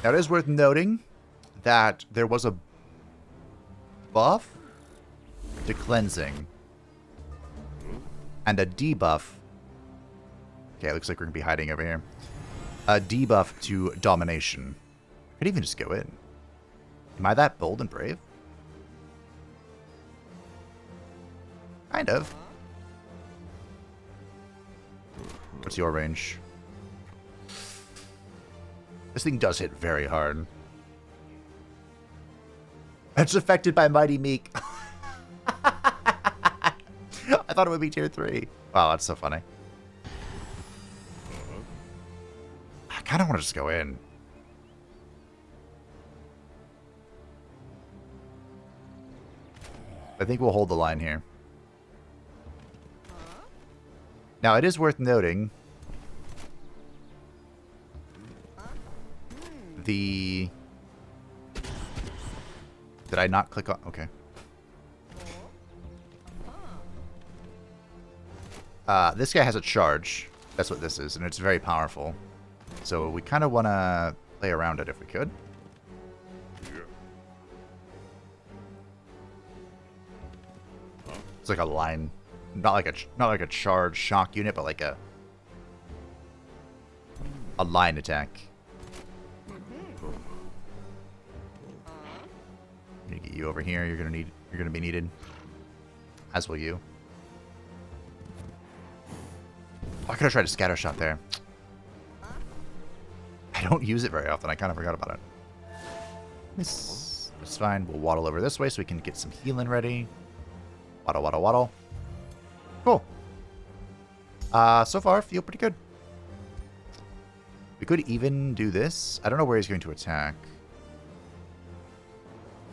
Now, it is worth noting that there was a buff to Cleansing and a debuff. Okay, it looks like we're going to be hiding over here. A debuff to Domination. I could even just go in. Am I that bold and brave? Kind of. What's your range? This thing does hit very hard. It's affected by Mighty Meek. I thought it would be tier 3. Wow, that's so funny. I kind of want to just go in. I think we'll hold the line here. Now, it is worth noting the... Did I not click on... Okay. This guy has a charge. That's what this is, and it's very powerful. So we kind of want to play around it if we could. It's like a line, not like a charge shock unit, but like a line attack. I'm gonna get you over here. You're gonna be needed, as will you. Oh, I could have tried a scatter shot there. I don't use it very often. I kind of forgot about it. It's fine. We'll waddle over this way so we can get some healing ready. Waddle, waddle, waddle. Cool. So far, feel pretty good. We could even do this. I don't know where he's going to attack.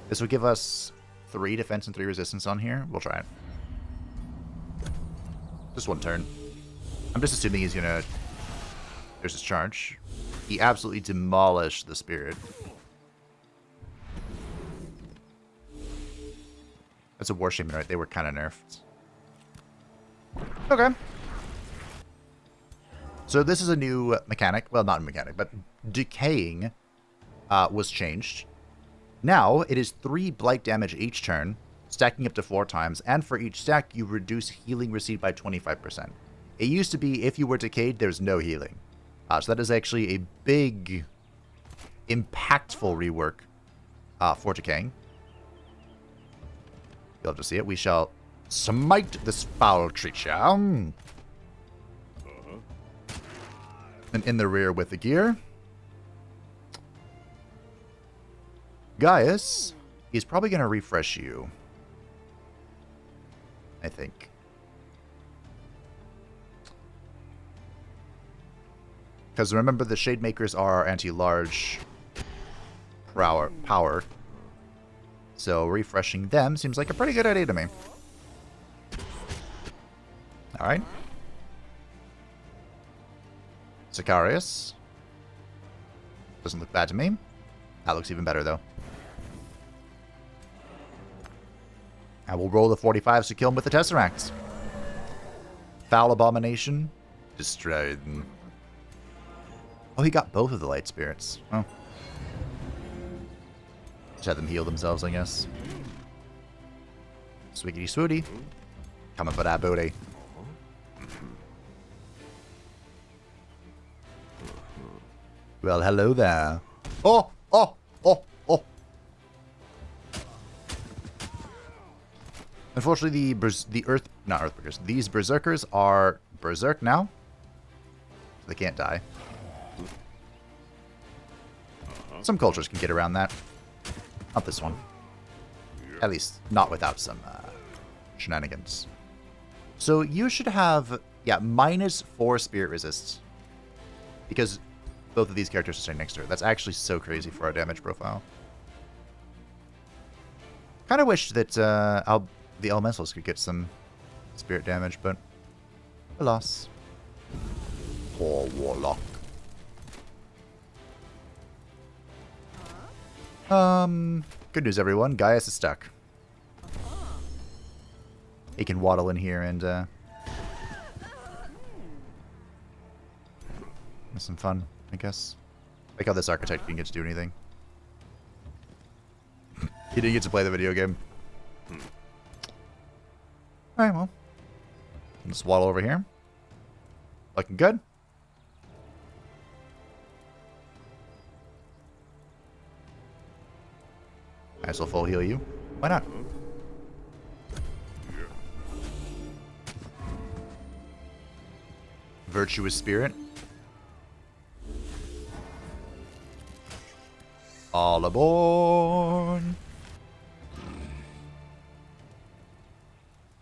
This would give us 3 defense and 3 resistance on here. We'll try it. Just one turn. I'm just assuming he's gonna... There's his charge. He absolutely demolished the spirit. That's a war shaman, right? They were kind of nerfed. Okay. So this is a new mechanic. Well, not a mechanic, but decaying was changed. Now, it is 3 blight damage each turn, stacking up to 4 times, and for each stack, you reduce healing received by 25%. It used to be, if you were decayed, there's no healing. So that is actually a big, impactful rework for decaying. You'll have to see it. We shall smite this foul creature. And in the rear with the gear. Gaius is probably going to refresh you. I think. Because remember, the Shademakers are anti-large power. So refreshing them seems like a pretty good idea to me. Alright. Sicarius. Doesn't look bad to me. That looks even better, though. I will roll the 45s to kill him with the Tesseracts. Foul Abomination. Destroyed. Oh, he got both of the Light Spirits. Oh. Just had them heal themselves, I guess. Swiggity swooty. Coming for that booty. Well, hello there. Oh, oh, oh, oh. Unfortunately, these berserkers are berserk now. They can't die. Some cultures can get around that. Not this one. At least, not without some shenanigans. So you should have, yeah, -4 spirit resists. Because both of these characters are standing next to her. That's actually so crazy for our damage profile. Kind of wish that the elementals could get some spirit damage, but alas. Poor warlock. Good news, everyone. Gaius is stuck. He can waddle in here and have some fun, I guess. Like how this architect didn't get to do anything. He didn't get to play the video game. Alright, well. Let's waddle over here. Looking good. Might as well full heal you. Why not? Virtuous spirit. All aboard.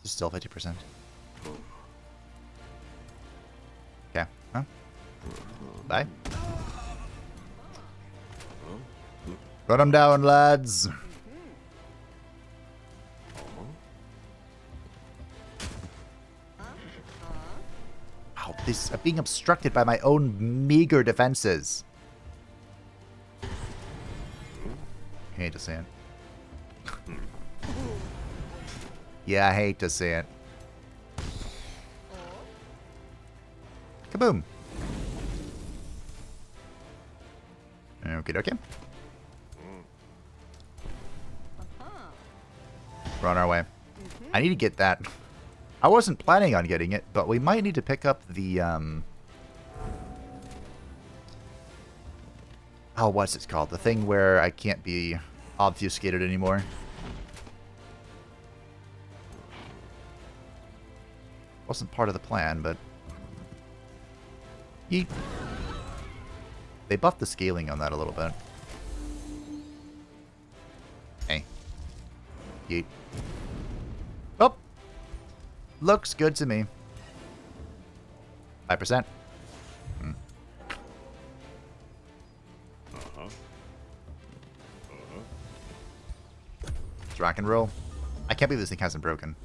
It's still 50%. Okay. Huh? Bye. Run them down, lads. Wow, this I'm being obstructed by my own meager defenses. I hate to say it. Yeah, I hate to say it. Kaboom. Okay, okay. We're on our way. I need to get that. I wasn't planning on getting it, but we might need to pick up the, oh, what's it called? The thing where I can't be obfuscated anymore. Wasn't part of the plan, but... Yeet. They buffed the scaling on that a little bit. Hey. Yeet. Oh! Looks good to me. 5%. Let's rock and roll. I can't believe this thing hasn't broken.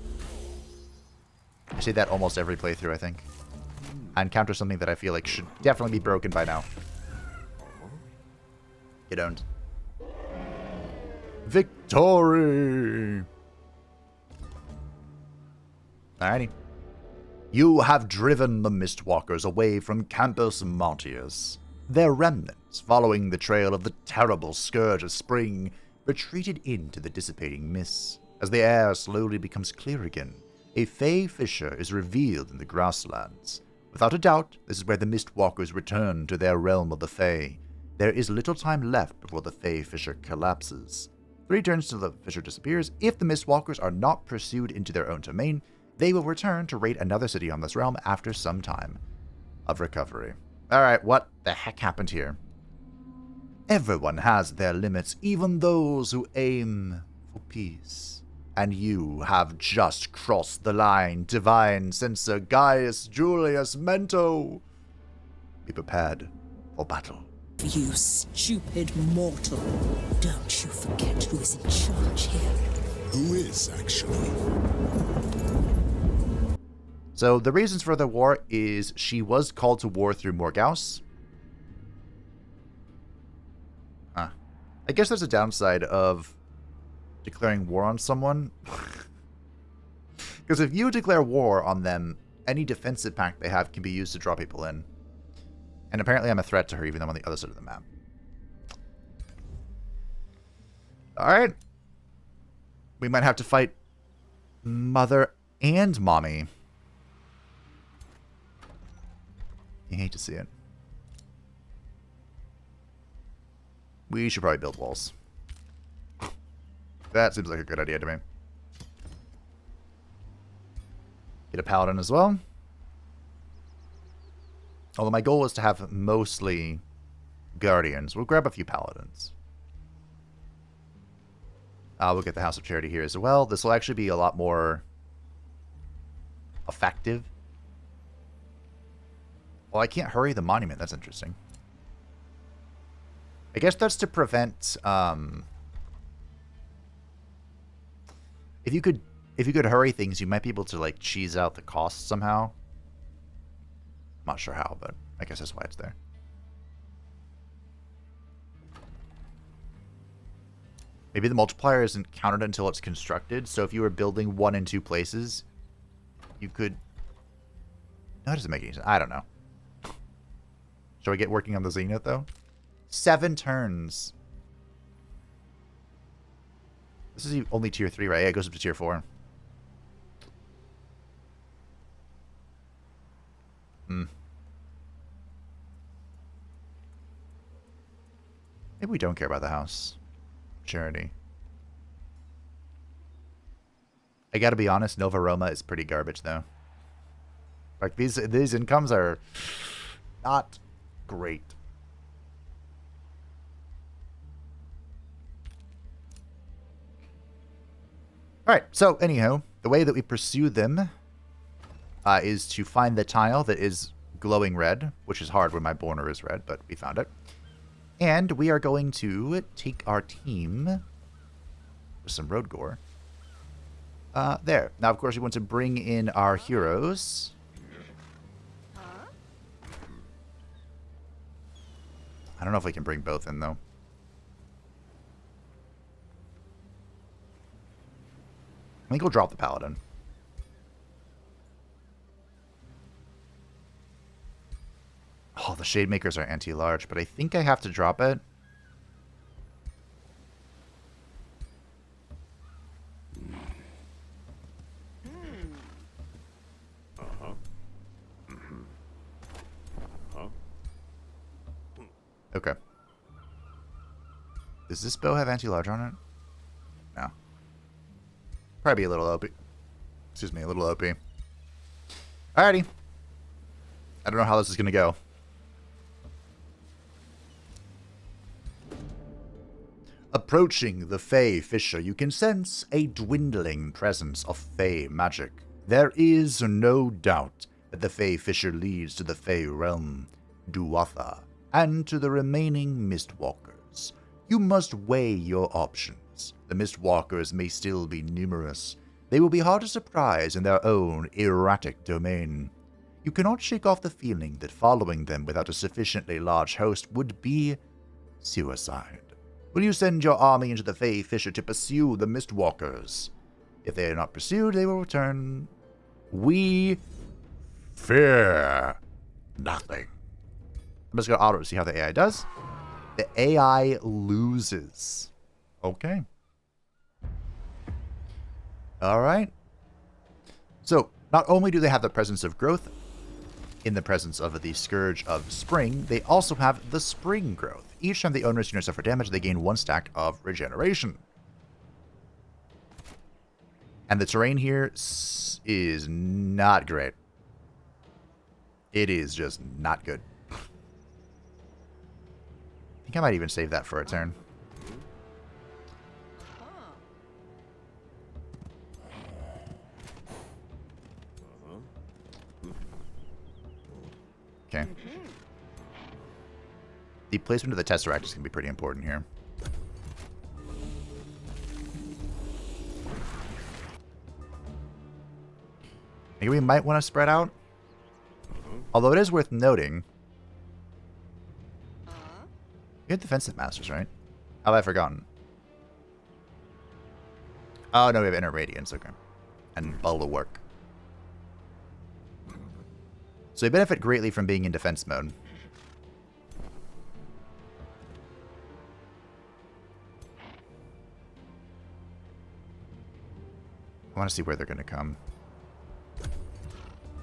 I say that almost every playthrough, I think. I encounter something that I feel like should definitely be broken by now. You don't. Victory! Alrighty. You have driven the Mistwalkers away from Campus Martius. Their remnants, following the trail of the terrible Scourge of Spring, retreated into the dissipating mists. As the air slowly becomes clear again, a Fey fissure is revealed in the grasslands. Without a doubt, this is where the Mistwalkers return to their realm of the Fey. There is little time left before the Fey fissure collapses. 3 turns till the fissure disappears. If the Mistwalkers are not pursued into their own domain, they will return to raid another city on this realm after some time of recovery. Alright, what the heck happened here? Everyone has their limits, even those who aim for peace. And you have just crossed the line, Divine Censor Gaius Julius Mento. Be prepared for battle. You stupid mortal. Don't you forget who is in charge here. Who is, actually? So the reasons for the war is she was called to war through Morgawse. I guess there's a downside of declaring war on someone. Because if you declare war on them, any defensive pact they have can be used to draw people in. And apparently I'm a threat to her, even though I'm on the other side of the map. Alright. We might have to fight Mother and Mommy. You hate to see it. We should probably build walls. That seems like a good idea to me. Get a paladin as well. Although my goal is to have mostly guardians. We'll grab a few paladins. We'll get the House of Charity here as well. This will actually be a lot more effective. Well, I can't hurry the monument. That's interesting. I guess that's to prevent... If you could hurry things, you might be able to like cheese out the cost somehow. I'm not sure how, but I guess that's why it's there. Maybe the multiplier isn't counted until it's constructed. So if you were building 1 in 2 places, you could... No, it doesn't make any sense. I don't know. Shall we get working on the Zenith, though? 7 turns. This is only tier 3, right? Yeah, it goes up to tier 4. Maybe we don't care about the house. Charity. I gotta be honest, Nova Roma is pretty garbage, though. Like, these incomes are not great. Alright, so anyhow, the way that we pursue them is to find the tile that is glowing red, which is hard when my borner is red, but we found it. And we are going to take our team with some road gore. There. Now, of course, we want to bring in our heroes. I don't know if we can bring both in, though. I think we'll drop the paladin. Oh, the Shademakers are anti-large, but I think I have to drop it. Okay. Does this bow have anti-large on it? No. Probably be a little OP. Excuse me, a little OP. Alrighty. I don't know how this is going to go. Approaching the Fey Fissure, you can sense a dwindling presence of Fey magic. There is no doubt that the Fey Fissure leads to the Fey realm, Duatha, and to the remaining Mistwalkers. You must weigh your options. The Mistwalkers may still be numerous. They will be hard to surprise in their own erratic domain. You cannot shake off the feeling that following them without a sufficiently large host would be suicide. Will you send your army into the Fey Fissure to pursue the Mistwalkers? If they are not pursued, they will return. We fear nothing. I'm just going to auto to see how the AI does. The AI loses. Okay. Alright. So, not only do they have the presence of growth, in the presence of the Scourge of Spring, they also have the Spring Growth. Each time the owner's units suffer damage, they gain 1 stack of regeneration. And the terrain here is not great. It is just not good. I think I might even save that for a turn. Okay. The placement of the Tesseract is going to be pretty important here. Maybe we might want to spread out. Although it is worth noting, we have defensive masters, right? How have I forgotten? Oh, no, we have inner radiance, okay. And bulwark. So they benefit greatly from being in defense mode. I want to see where they're going to come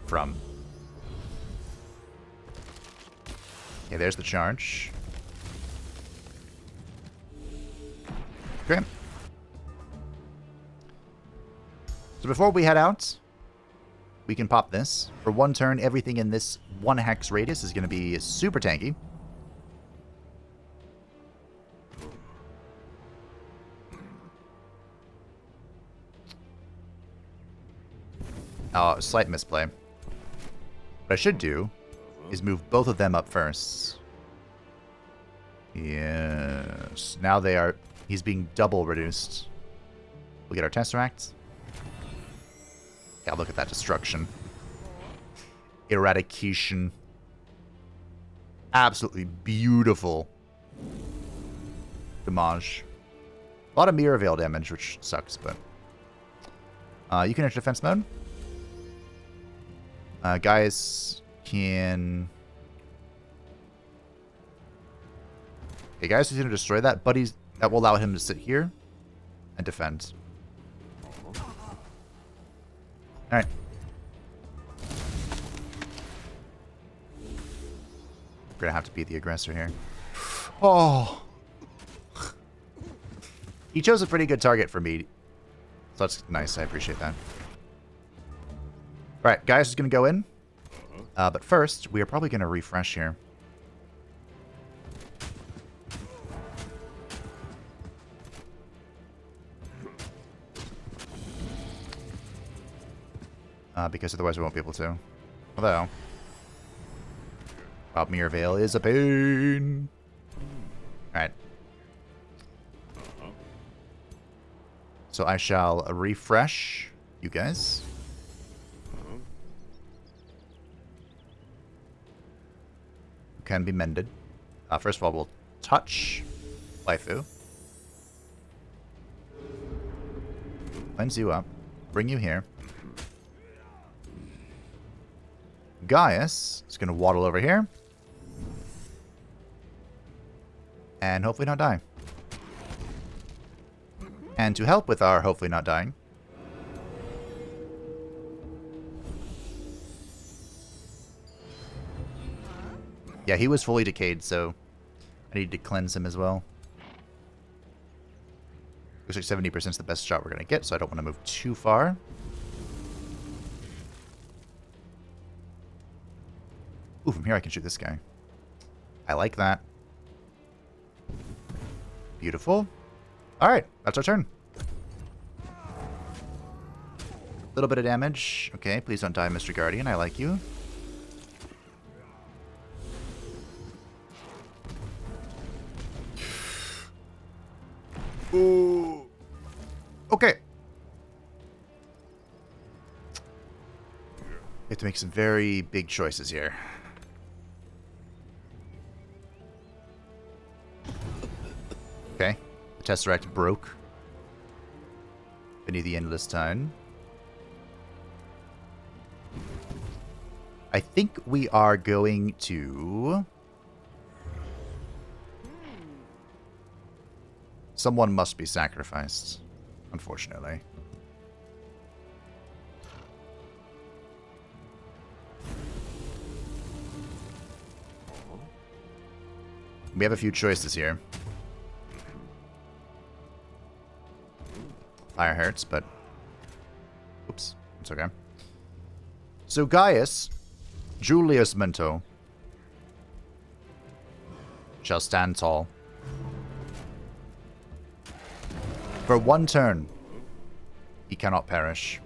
from. Okay, there's the charge. Okay. So before we head out, we can pop this. For 1 turn, everything in this 1 hex radius is going to be super tanky. Oh, slight misplay. What I should do is move both of them up first. Yes. Now they are... He's being double reduced. We'll get our Tesseract. Yeah, look at that destruction. Eradication. Absolutely beautiful damage. A lot of Mirror Veil damage, which sucks, but... you can enter defense mode. Gaius can... Okay, Gaius is going to destroy that, but that will allow him to sit here and defend. Alright. We're going to have to beat the aggressor here. Oh! He chose a pretty good target for me. So that's nice. I appreciate that. Alright, Gaius is going to go in. But first, we are probably going to refresh here. Because otherwise we won't be able to. Although, Mirror Veil is a pain. Alright. So I shall refresh you guys. Can be mended. First of all, we'll touch Waifu. Cleanse you up. Bring you here. Gaius is going to waddle over here. And hopefully not die. And to help with our hopefully not dying, yeah, he was fully decayed, so I need to cleanse him as well. Looks like 70% is the best shot we're going to get, so I don't want to move too far. Ooh, from here I can shoot this guy. I like that. Beautiful. Alright, that's our turn. A little bit of damage. Okay, please don't die, Mr. Guardian. I like you. Ooh. Okay. We have to make some very big choices here. Okay. The Tesseract broke beneath the Endless Tide. I think we are going to... Someone must be sacrificed, unfortunately. We have a few choices here. Fire hurts, but... Oops, it's okay. So Gaius, Julius Mento, shall stand tall. For 1 turn, he cannot perish.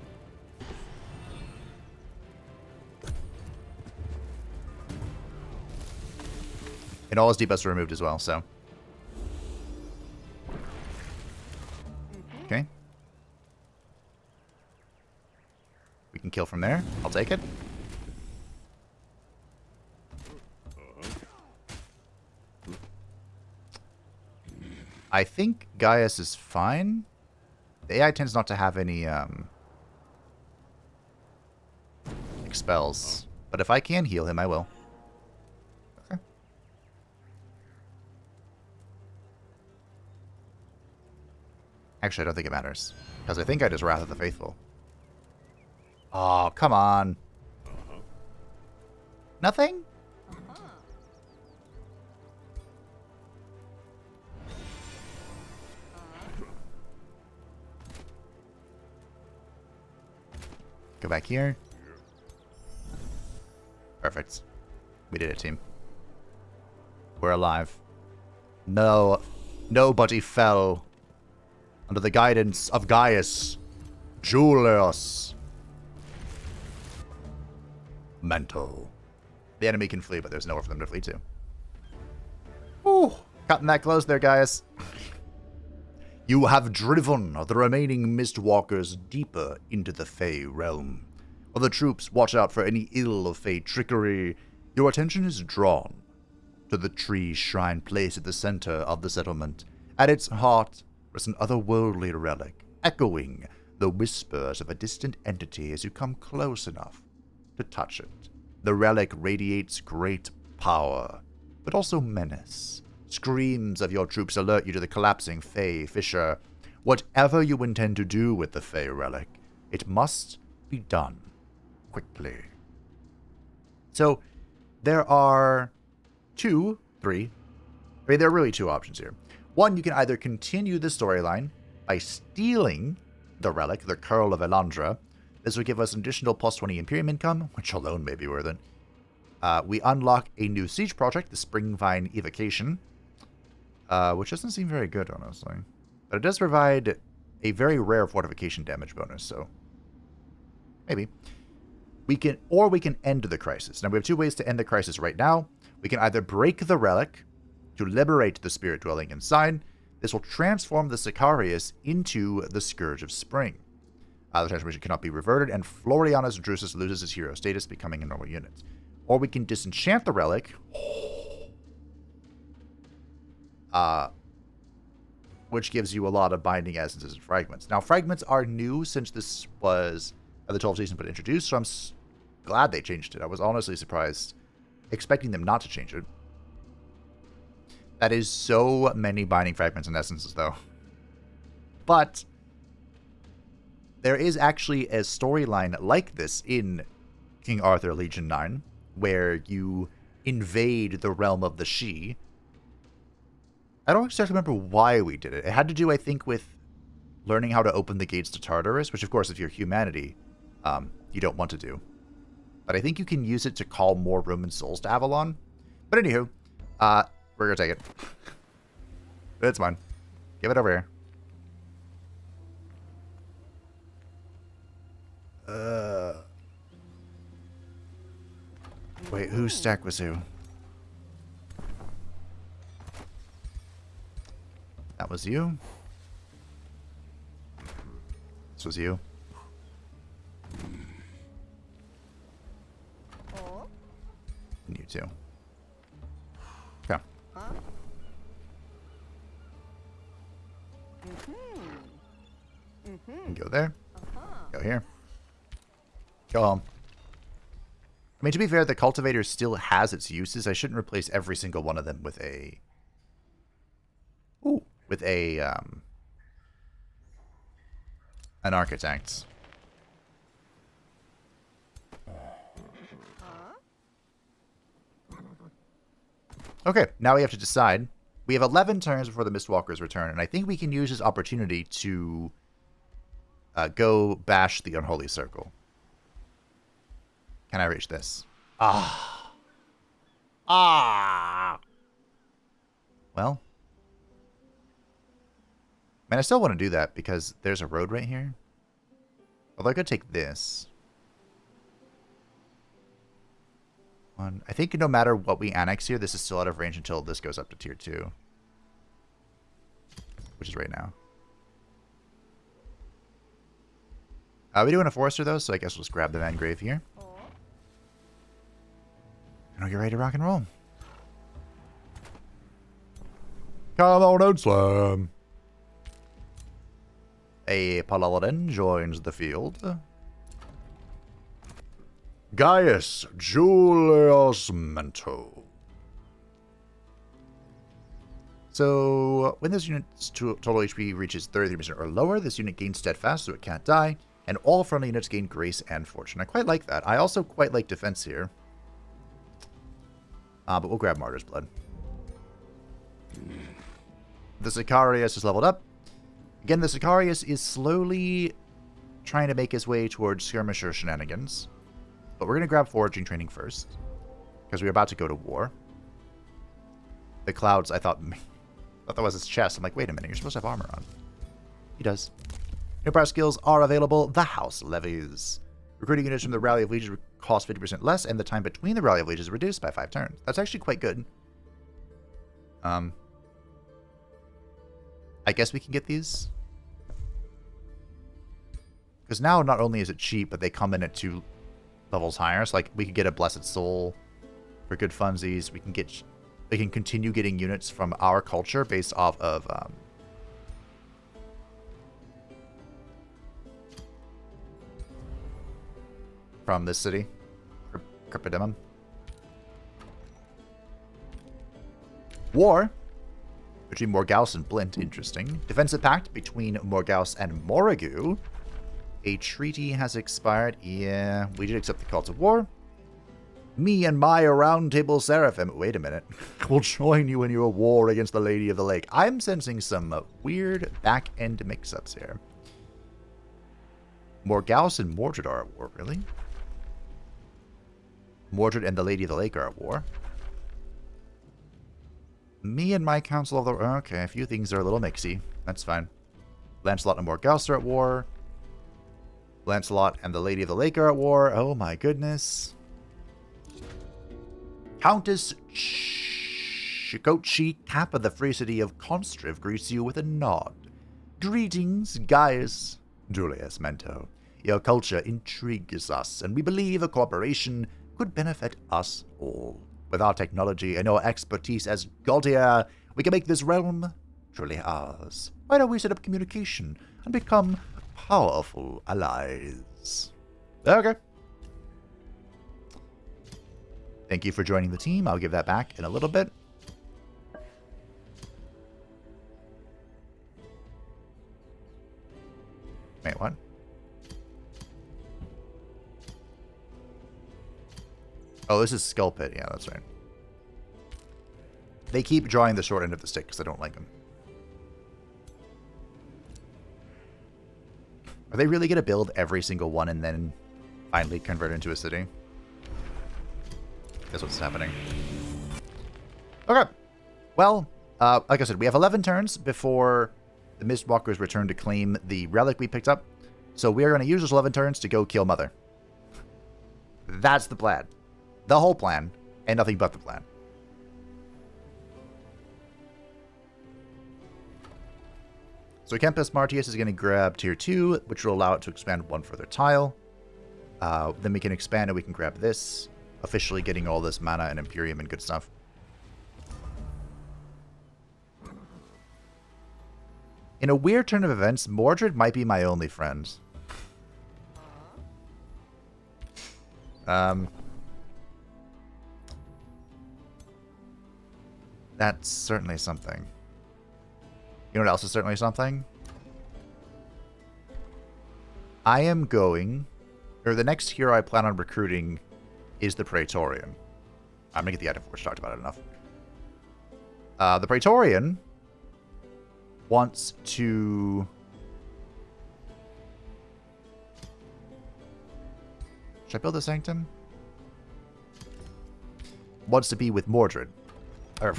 And all his debuffs are removed as well, so... Okay. We can kill from there. I'll take it. I think Gaius is fine. The AI tends not to have any expels. But if I can heal him, I will. Okay. Actually, I don't think it matters. Because I think I just Wrath of the Faithful. Oh, come on. Nothing? back here. Perfect. We did it, team. We're alive. No, nobody fell under the guidance of Gaius, Julius, Mento. The enemy can flee, but there's nowhere for them to flee to. Ooh, cutting that close there, Gaius. You have driven the remaining Mistwalkers deeper into the Fey realm. While the troops watch out for any ill Fey trickery, your attention is drawn to the tree shrine placed at the center of the settlement. At its heart rests an otherworldly relic, echoing the whispers of a distant entity as you come close enough to touch it. The relic radiates great power, but also menace. Screams of your troops alert you to the collapsing Fey fissure. Whatever you intend to do with the Fey relic, it must be done quickly. So, there are there are really two options here. One, you can either continue the storyline by stealing the relic, the Curl of Elandra. This will give us an additional plus 20 Imperium income, which alone may be worth it. We unlock a new siege project, the Springvine Evocation, which doesn't seem very good, honestly. But it does provide a very rare fortification damage bonus, so maybe. We can end the crisis. Now, we have two ways to end the crisis right now. We can either break the relic to liberate the spirit dwelling inside. This will transform the Sicarius into the Scourge of Spring. The transformation cannot be reverted, and Florianus Drusus loses his hero status, becoming a normal unit. Or we can disenchant the relic, which gives you a lot of binding essences and fragments. Now, fragments are new since this was the 12th season but introduced, so I'm glad they changed it. I was honestly surprised, expecting them not to change it. That is so many binding fragments and essences, though. But there is actually a storyline like this in King Arthur Legion 9, where you invade the realm of the Sidhe. I don't exactly remember why we did it. It had to do, I think, with learning how to open the gates to Tartarus, which, of course, if you're humanity, you don't want to do. But I think you can use it to call more Roman souls to Avalon. But anywho, we're going to take it. It's mine. Give it over here. Wait, whose stack was who? That was you. This was you. And you too. Okay. And go there. Go here. Go home. I mean, to be fair, the cultivator still has its uses. I shouldn't replace every single one of them with a... Ooh. With a, an architect. Okay, now we have to decide. We have 11 turns before the Mistwalkers return, and I think we can use this opportunity to go bash the Unholy Circle. Can I reach this? Ah. Well. Man, I still want to do that because there's a road right here. Although I could take this. I think no matter what we annex here, this is still out of range until this goes up to tier 2. Which is right now. We do want a forester though, so I guess we'll just grab the Van Grave here. And we'll get ready to rock and roll. Come on and slam. A paladin joins the field. Gaius Julius Mento. So, when this unit's total HP reaches 33% or lower, this unit gains steadfast, so it can't die, and all friendly units gain grace and fortune. I quite like that. I also quite like defense here. But we'll grab Martyr's Blood. The Sicarius is leveled up. Again, the Sicarius is slowly trying to make his way towards skirmisher shenanigans. But we're going to grab foraging training first, because we're about to go to war. The clouds, I thought that was his chest. I'm like, wait a minute, you're supposed to have armor on. He does. New power skills are available. The House Levies. Recruiting units from the Rally of Lieges cost 50% less, and the time between the Rally of Lieges is reduced by 5 turns. That's actually quite good. I guess we can get these. Because now not only is it cheap, but they come in at 2 levels higher. So like we could get a Blessed Soul for good funsies. We can continue getting units from our culture based off of from this city, Crepidemum. War between Morgawse and Blint, interesting. Defensive pact between Morgawse and Morgawse. A treaty has expired. Yeah, we did accept the call to war. Me and my round table seraphim. Wait a minute. We'll join you in your war against the Lady of the Lake. I'm sensing some weird back-end mix-ups here. Morgawse and Mordred are at war, really? Mordred and the Lady of the Lake are at war. Me and my Council of the... Okay, a few things are a little mixy. That's fine. Lancelot and Morgawse are at war. Lancelot and the Lady of the Lake are at war. Oh my goodness. Countess Shikochi Kappa, the free city of Constriv, greets you with a nod. Greetings, Gaius, Julius, Mento. Your culture intrigues us, and we believe a cooperation could benefit us all. With our technology and your expertise as Gaultier, we can make this realm truly ours. Why don't we set up communication and become powerful allies? Okay. Thank you for joining the team. I'll give that back in a little bit. Wait, what? Oh, this is Skull Pit. Yeah, that's right. They keep drawing the short end of the stick because I don't like them. Are they really going to build every single one and then finally convert it into a city? That's what's happening. Okay. Well, like I said, we have 11 turns before the Mistwalkers return to claim the relic we picked up. So we are going to use those 11 turns to go kill Mother. That's the plan. The whole plan, and nothing but the plan. So Kempus Martius is going to grab tier 2, which will allow it to expand 1 further tile. Then we can expand and we can grab this, officially getting all this mana and Imperium and good stuff. In a weird turn of events, Mordred might be my only friend. That's certainly something. You know what else is certainly something? I am going... Or the next hero I plan on recruiting is the Praetorian. I'm going to get the item force. Talked about it enough. The Praetorian wants to... Should I build a Sanctum? Wants to be with Mordred. Or...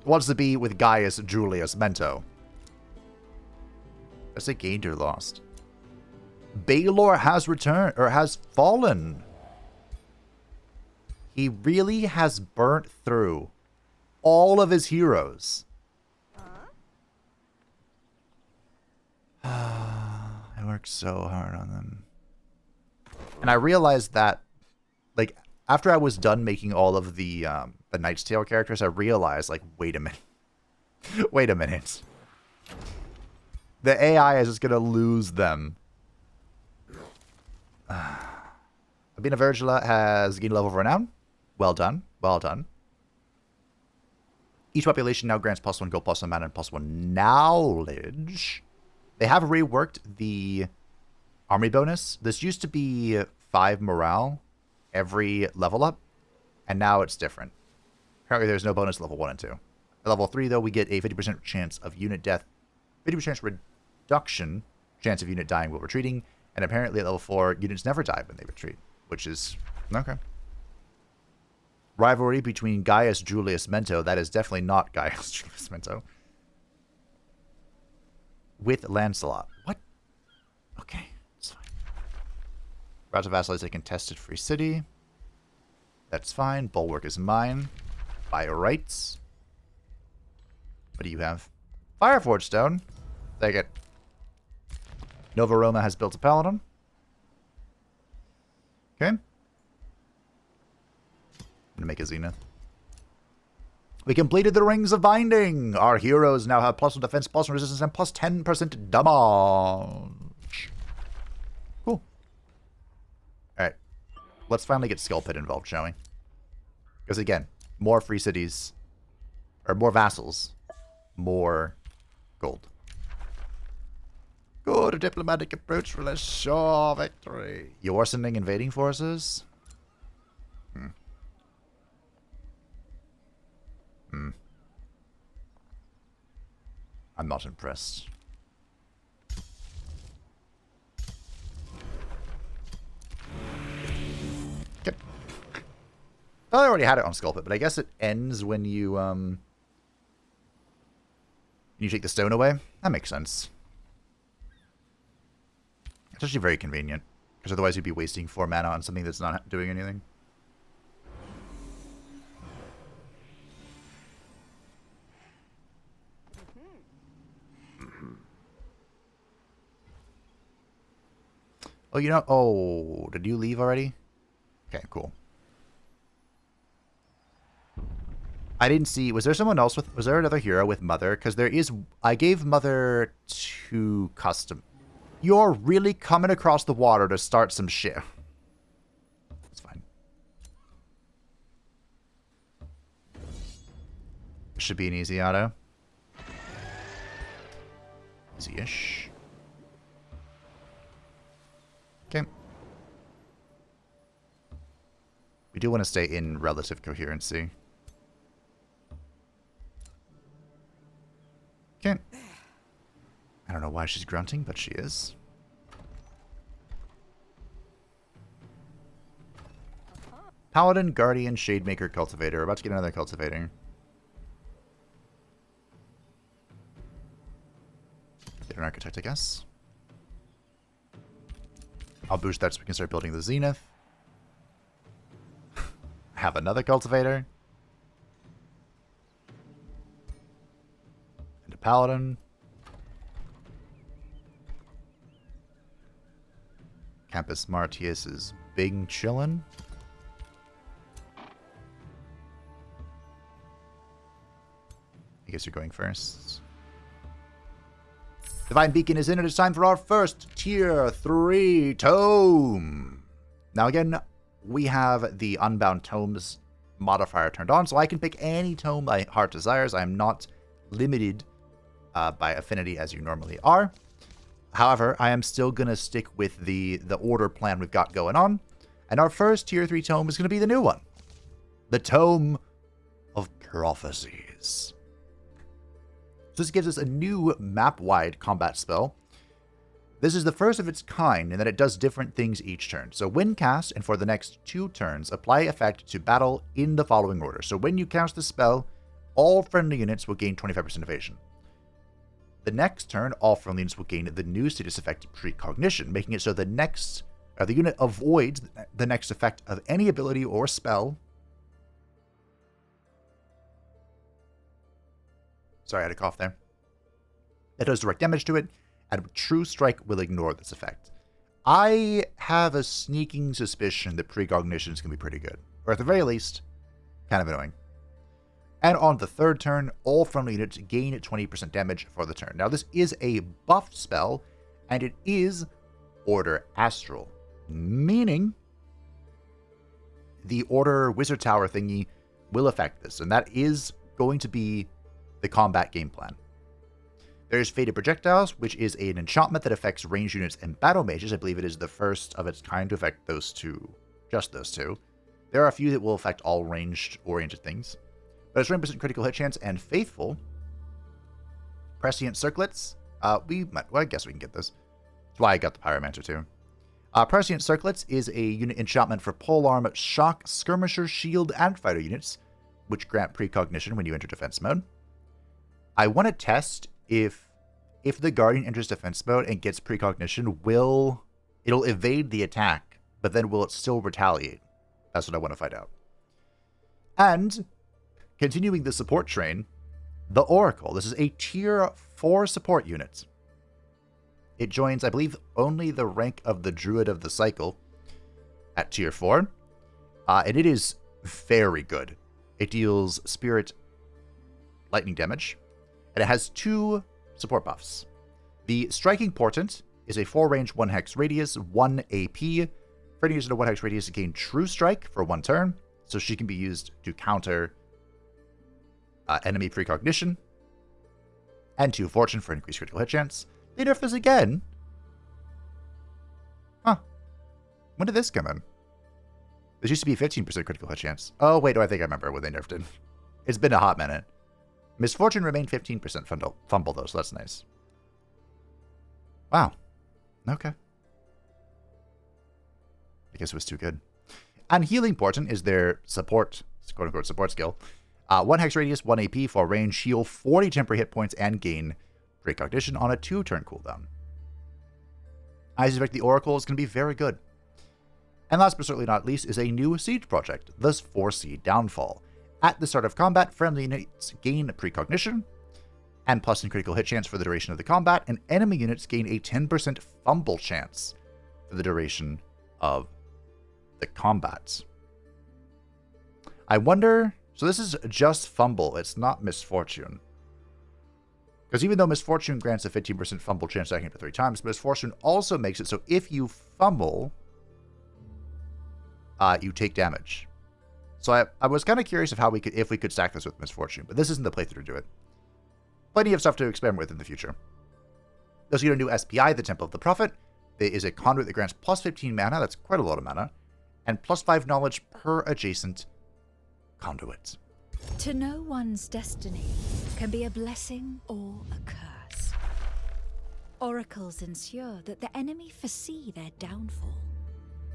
wants to be with Gaius, Julius, Mento. I say gained or lost. Baelor has returned, or has fallen. He really has burnt through all of his heroes. I worked so hard on them. And I realized that, like, after I was done making all of the Knight's Tale characters, I realized, like, wait a minute. Wait a minute. The AI is just going to lose them. Abina Virgila has gained a level of renown. Well done. Well done. Each population now grants +1 gold, +1 mana, and +1 knowledge. They have reworked the army bonus. This used to be 5 morale every level up, and now it's different. Apparently there's no bonus level 1 and 2. At level 3, though, we get a 50% chance of unit death, 50% reduction chance of unit dying while retreating, And apparently at level 4, units never die when they retreat, which is... okay. Rivalry between Gaius, Julius, Mento. That is definitely not Gaius, Julius, Mento. With Lancelot. What? Okay, it's fine. Route to vassalize a contested free city. That's fine. Bulwark is mine. By rights. What do you have? Fireforge Stone. Take it. Nova Roma has built a paladin. Okay. I'm gonna make a Zenith. We completed the Rings of Binding. Our heroes now have +1 defense, +1 resistance, and +10% damage. Cool. Alright. Let's finally get Skull Pit involved, shall we? Because again, more free cities, or more vassals, more gold. Good diplomatic approach will assure victory. You're sending invading forces? I'm not impressed. Okay. Well, I already had it on Skull Pit, but I guess it ends when you take the stone away. That makes sense. It's actually very convenient, because otherwise you'd be wasting 4 mana on something that's not doing anything. Oh, you know... oh, did you leave already? Okay, cool. I didn't see... was there someone else with... was there another hero with Mother? Because there is... I gave Mother 2 custom... You're really coming across the water to start some shit. It's fine. Should be an easy auto. Easy-ish. Okay. We do want to stay in relative coherency. Okay. I don't know why she's grunting, but she is. Paladin, Guardian, Shademaker, Cultivator. We're about to get another Cultivator. Get an Architect, I guess. I'll boost that so we can start building the Zenith. Have another Cultivator. And a Paladin. Campus Martius is big chillin'. I guess you're going first. Divine Beacon is in, and it's time for our first Tier 3 Tome. Now again, we have the Unbound Tomes modifier turned on, so I can pick any tome my heart desires. I am not limited by affinity as you normally are. However, I am still going to stick with the order plan we've got going on. And our first Tier 3 tome is going to be the new one. The Tome of Prophecies. So this gives us a new map-wide combat spell. This is the first of its kind in that it does different things each turn. So when cast, and for the next 2 turns, apply effect to battle in the following order. So when you cast the spell, all friendly units will gain 25% evasion. The next turn, all friendly units will gain the new status effect Precognition, making it so the unit avoids the next effect of any ability or spell. Sorry, I had a cough there. That does direct damage to it, and True Strike will ignore this effect. I have a sneaking suspicion that Precognition is going to be pretty good. Or at the very least, kind of annoying. And on the third turn, all friendly units gain 20% damage for the turn. Now, this is a buffed spell, and it is Order Astral, meaning the Order Wizard Tower thingy will affect this, and that is going to be the combat game plan. There's Fated Projectiles, which is an enchantment that affects ranged units and battle mages. I believe it is the first of its kind to affect those two, just those two. There are a few that will affect all ranged-oriented things. But it's 20% critical hit chance, and Faithful. Prescient Circlets. I guess we can get this. That's why I got the Pyromancer too. Prescient Circlets is a unit enchantment for polearm, shock, skirmisher, shield, and fighter units, which grant precognition when you enter defense mode. I want to test if the Guardian enters defense mode and gets precognition, it'll evade the attack, but then will it still retaliate? That's what I want to find out. And continuing the support train, the Oracle. This is a tier 4 support unit. It joins, I believe, only the rank of the Druid of the Cycle at tier 4. And it is very good. It deals Spirit lightning damage. And it has 2 support buffs. The Striking Portent is a 4-range 1-hex radius, 1 AP. For any user in a 1-hex radius to gain True Strike for 1 turn. So she can be used to counter enemy precognition. And 2 Fortune for increased critical hit chance. They nerfed this again? Huh. When did this come in? This used to be 15% critical hit chance. Oh, wait, I think I remember when they nerfed it. It's been a hot minute. Misfortune remained 15% fumble, though, so that's nice. Wow. Okay. I guess it was too good. And Healing Portent is their support, quote-unquote, support skill. 1 hex radius, 1 AP for range, heal 40 temporary hit points, and gain precognition on a 2-turn cooldown. I suspect the Oracle is going to be very good. And last but certainly not least is a new siege project, the 4C Downfall. At the start of combat, friendly units gain precognition, and plus in critical hit chance for the duration of the combat, and enemy units gain a 10% fumble chance for the duration of the combat. I wonder... So this is just fumble, it's not misfortune. Because even though misfortune grants a 15% fumble chance stacking up to 3 times, misfortune also makes it so if you fumble, you take damage. So I was kind of curious of if we could stack this with misfortune, but this isn't the playthrough to do it. Plenty of stuff to experiment with in the future. There's a new SPI, the Temple of the Prophet. There is a conduit that grants plus 15 mana, that's quite a lot of mana, and plus 5 knowledge per adjacent conduit. To know one's destiny can be a blessing or a curse. Oracles ensure that the enemy foresee their downfall,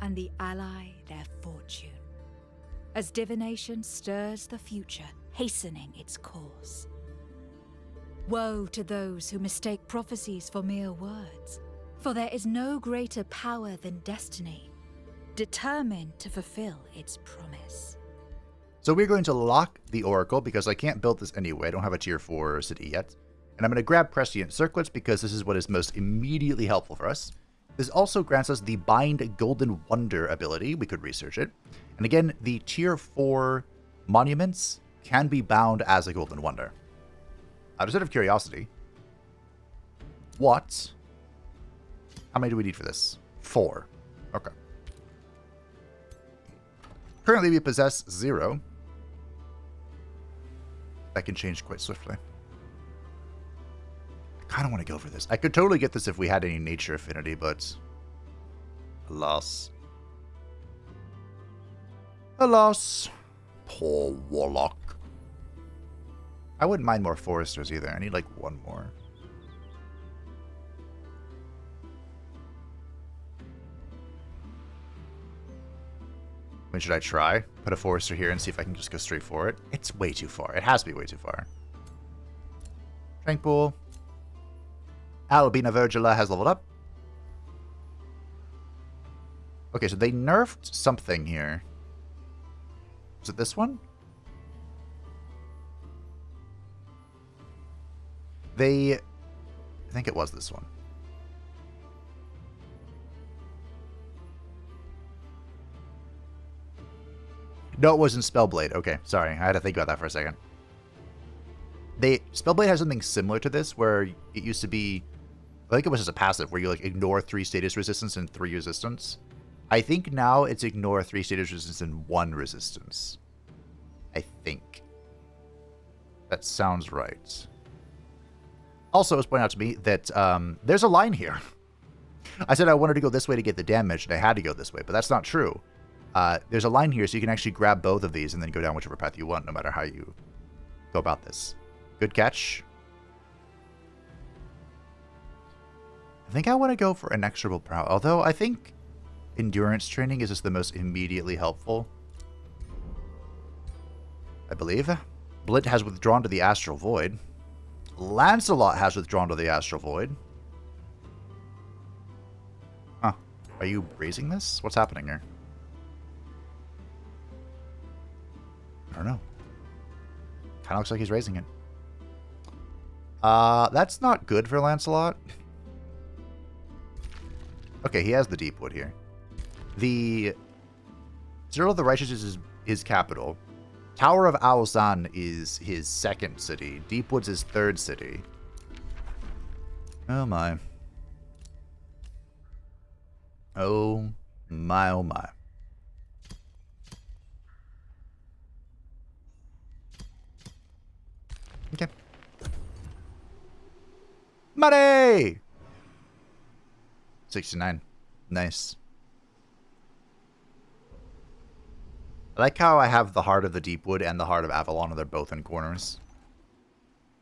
and the ally their fortune, as divination stirs the future, hastening its course. Woe to those who mistake prophecies for mere words, for there is no greater power than destiny, determined to fulfill its promise. So we're going to lock the Oracle because I can't build this anyway. I don't have a tier 4 city yet. And I'm going to grab Prescient Circlets because this is what is most immediately helpful for us. This also grants us the Bind Golden Wonder ability. We could research it. And again, the tier 4 monuments can be bound as a Golden Wonder. Just out of curiosity, how many do we need for this? 4. Okay. Currently we possess 0. That can change quite swiftly. I kind of want to go for this. I could totally get this if we had any nature affinity, but alas. Alas. Poor Warlock. I wouldn't mind more Foresters either. I need like 1 more. I mean, should I try? Put a Forester here and see if I can just go straight for it? It's way too far. It has to be way too far. Tranquil. Albina Virgila has leveled up. Okay, so they nerfed something here. Was it this one? I think it was this one. No, it wasn't Spellblade. Okay, sorry. I had to think about that for a second. Spellblade has something similar to this, where it used to be... I think it was just a passive, where you like ignore 3 status resistance and 3 resistance. I think now it's ignore 3 status resistance and 1 resistance. I think. That sounds right. Also, it was pointed out to me that there's a line here. I said I wanted to go this way to get the damage, and I had to go this way, but that's not true. There's a line here, so you can actually grab both of these and then go down whichever path you want, no matter how you go about this. Good catch. I think I want to go for Inexorable Prow, although I think endurance training is just the most immediately helpful. I believe. Blit has withdrawn to the Astral Void. Lancelot has withdrawn to the Astral Void. Huh. Are you raising this? What's happening here? I don't know. Kind of looks like he's raising it. That's not good for Lancelot. Okay, he has the Deepwood here. The Citadel of the Righteous is his capital. Tower of Aosan is his second city. Deepwood's his third city. Oh my. Oh my, oh my. Okay. Money! 69. Nice. I like how I have the Heart of the Deepwood and the Heart of Avalon, and they're both in corners.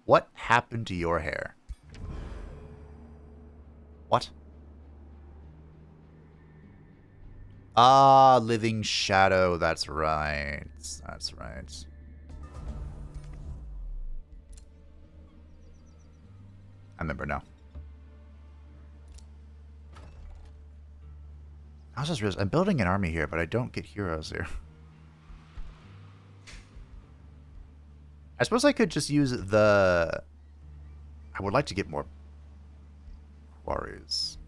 What happened to your hair? What? Ah, Living Shadow. That's right. That's right. I remember now. I was just realized I'm building an army here, but I don't get heroes here. I suppose I could just use the... I would like to get more warriors.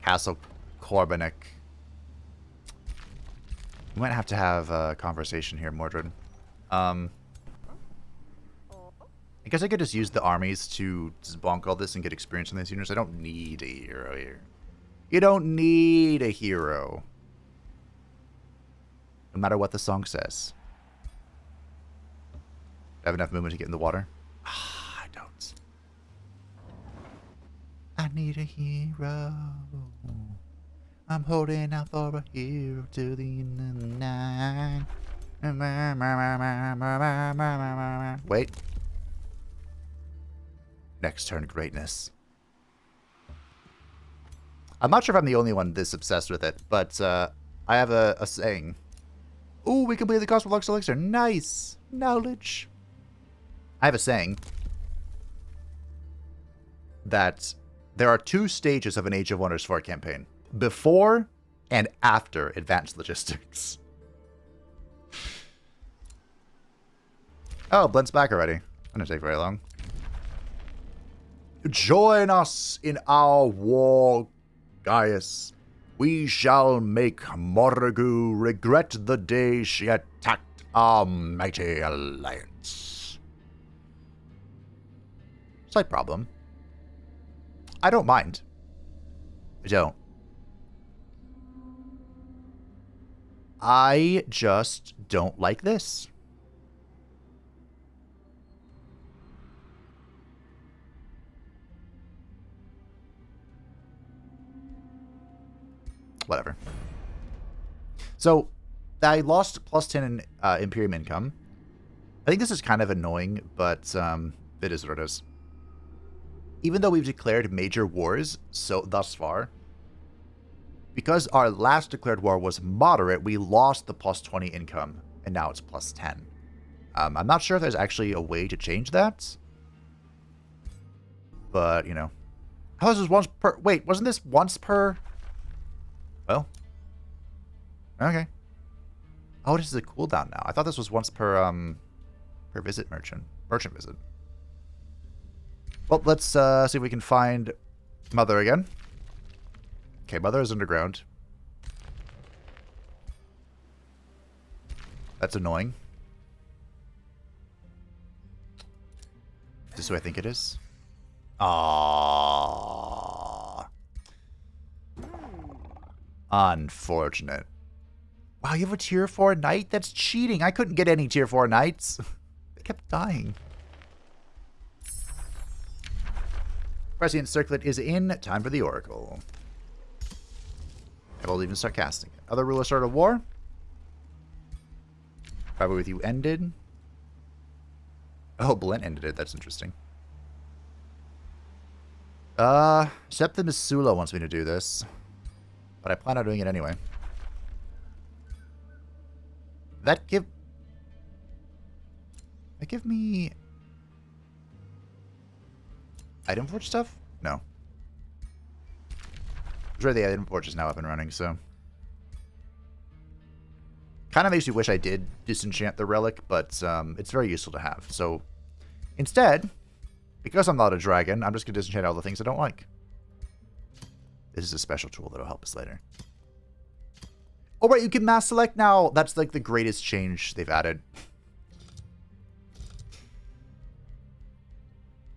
Castle Corbinic. We might have to have a conversation here, Mordred. I guess I could just use the armies to just bonk all this and get experience in these units. I don't need a hero here. You don't need a hero. No matter what the song says. Do I have enough movement to get in the water? Ah, I don't. I need a hero. I'm holding out for a hero to the end of the night. Wait. Next turn, greatness. I'm not sure if I'm the only one this obsessed with it, but I have a saying. Ooh, we completed the Cosmic Lux Elixir. Nice. Knowledge. I have a saying that there are 2 stages of an Age of Wonders 4 campaign. Before and after Advanced Logistics. Oh, Blint's back already. That didn't take very long. Join us in our war, Gaius. We shall make Morgawse regret the day she attacked our mighty alliance. Slight problem. I don't mind. I don't. I just don't like this. Whatever. So, I lost +10 in Imperium income. I think this is kind of annoying, but it is what it is. Even though we've declared major wars thus far, because our last declared war was moderate, we lost the +20 income, and now it's +10. I'm not sure if there's actually a way to change that, but, you know. How is this once per... Wait, wasn't this once per... Well, okay. Oh, this is a cooldown now. I thought this was once per visit merchant visit. Well, let's see if we can find Mother again. Okay, Mother is underground. That's annoying. Is this who I think it is? Aww. Unfortunate. Wow, you have a tier 4 knight? That's cheating. I couldn't get any tier 4 knights. They kept dying. Prescient Circlet is in. Time for the Oracle. I will even start casting it. Other ruler start of war. Probably with you ended. Oh, Blint ended it. That's interesting. Septimus Sula wants me to do this. But I plan on doing it anyway. That give me item forge stuff? No. I'm sure the item forge is now up and running, so. Kind of makes me wish I did disenchant the relic, but it's very useful to have. So instead, because I'm not a dragon, I'm just going to disenchant all the things I don't like. This is a special tool that'll help us later. Oh, right, you can mass select now. That's like the greatest change they've added.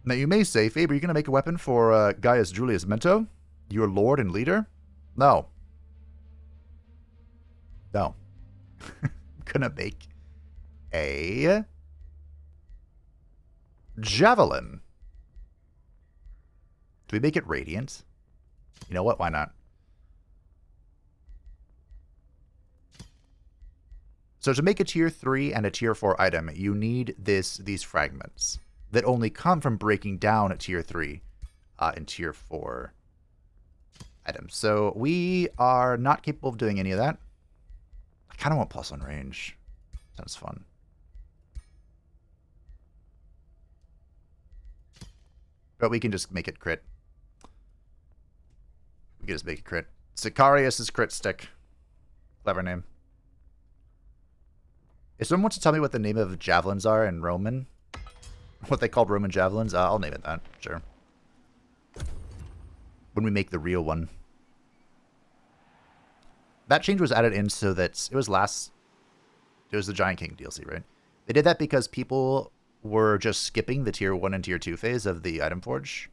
Now, you may say, Faber, are you going to make a weapon for Gaius Julius Mento? Your lord and leader? No. No. I'm going to make a javelin. Do we make it radiant? You know what? Why not? So to make a tier 3 and a tier 4 item, you need these fragments that only come from breaking down at tier 3 and tier 4 items. So we are not capable of doing any of that. I kind of want +1 range. Sounds fun. But we can just make it crit. We can just make it crit. Sicarius' crit stick. Clever name. If someone wants to tell me what the name of javelins are in Roman, what they called Roman javelins, I'll name it that. Sure. When we make the real one. That change was added in so that it was the Giant King DLC, right? They did that because people were just skipping the tier 1 and tier 2 phase of the item forge.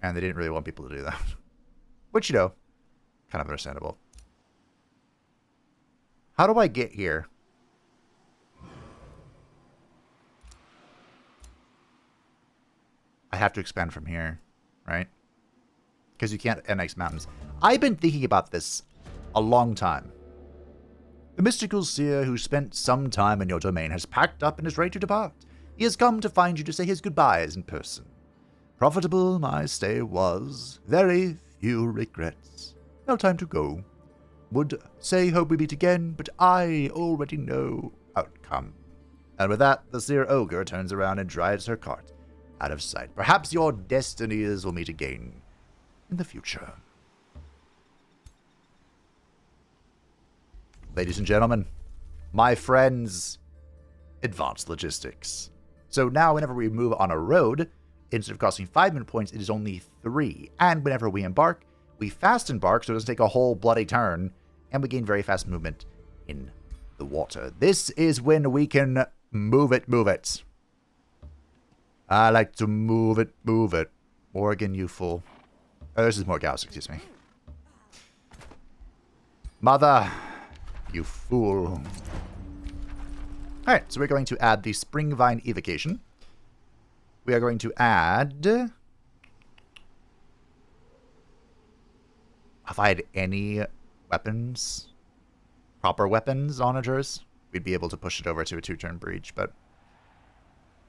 And they didn't really want people to do that. Which, you know, kind of understandable. How do I get here? I have to expand from here, right? Because you can't annex mountains. I've been thinking about this a long time. The mystical seer who spent some time in your domain has packed up and is ready to depart. He has come to find you to say his goodbyes in person. Profitable my stay was, very few regrets. No time to go. Would say hope we meet again, but I already know outcome. And with that, the seer ogre turns around and drives her cart out of sight. Perhaps your destinies will meet again in the future. Ladies and gentlemen, my friends, advanced logistics. So now whenever we move on a road, instead of costing 5 minute points, it is only 3. And whenever we embark, we fast embark, so it doesn't take a whole bloody turn, and we gain very fast movement in the water. This is when we can move it, move it. I like to move it, move it. Morgan, you fool. Oh, this is Morgawse, excuse me. Mother, you fool. Alright, so we're going to add the Spring Vine Evocation. We are going to add... If I had any weapons, proper weapons onagers, we'd be able to push it over to a 2-turn breach, but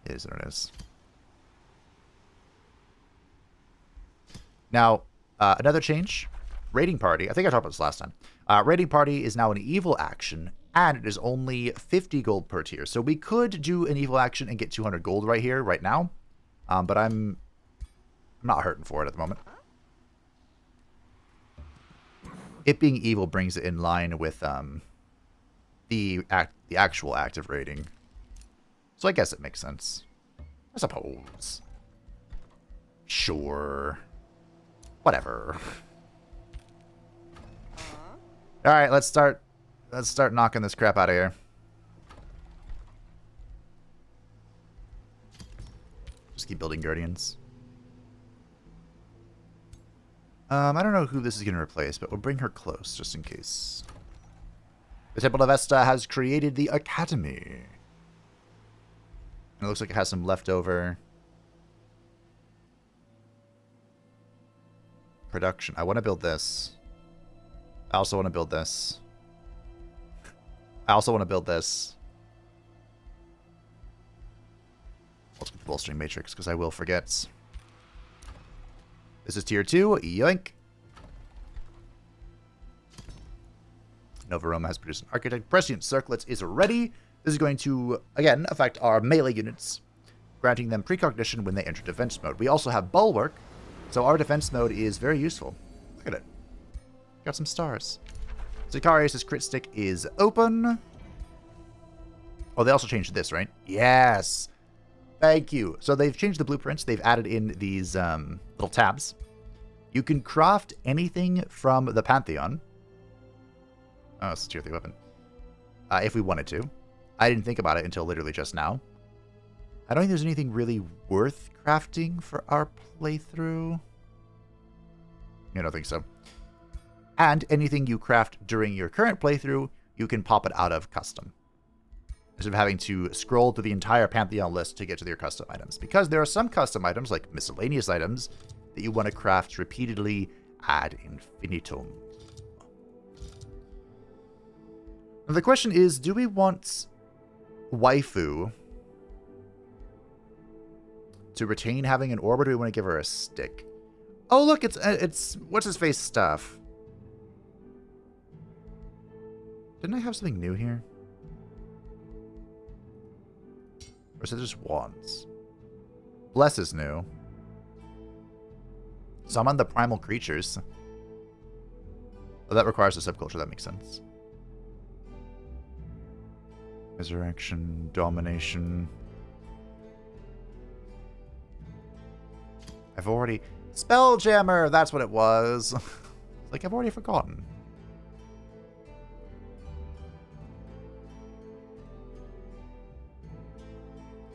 it is what it is. Now, another change, Raiding Party. I think I talked about this last time. Raiding Party is now an evil action, and it is only 50 gold per tier. So we could do an evil action and get 200 gold right here, right now, but I'm not hurting for it at the moment. It being evil brings it in line with the actual act of raiding. So I guess it makes sense. I suppose. Sure. Whatever. Alright, let's start knocking this crap out of here. Just keep building Guardians. I don't know who this is going to replace, but we'll bring her close, just in case. The Temple of Vesta has created the Academy. And it looks like it has some leftover production. I want to build this. I also want to build this. I also want to build this. Let's get the Bolstering Matrix, because I will forget. This is tier 2. Yoink. Nova Roma has produced an architect. Prescient Circlets is ready. This is going to, again, affect our melee units, granting them precognition when they enter defense mode. We also have Bulwark, so our defense mode is very useful. Look at it. Got some stars. Sicarius' crit stick is open. Oh, they also changed this, right? Yes. Thank you. So they've changed the blueprints. They've added in these little tabs. You can craft anything from the Pantheon. Oh, it's a tier 3 weapon. If we wanted to. I didn't think about it until literally just now. I don't think there's anything really worth crafting for our playthrough. I don't think so. And anything you craft during your current playthrough, you can pop it out of custom, instead of having to scroll through the entire Pantheon list to get to your custom items. Because there are some custom items, like miscellaneous items, that you want to craft repeatedly ad infinitum. Now the question is, do we want waifu to retain having an orb, or do we want to give her a stick? Oh, look, it's what's-his-face stuff. Didn't I have something new here? Or is it just wands? Bless is new. Summon the primal creatures. Oh, that requires a subculture. That makes sense. Resurrection, domination. I've already... Spelljammer! That's what it was. Like, I've already forgotten.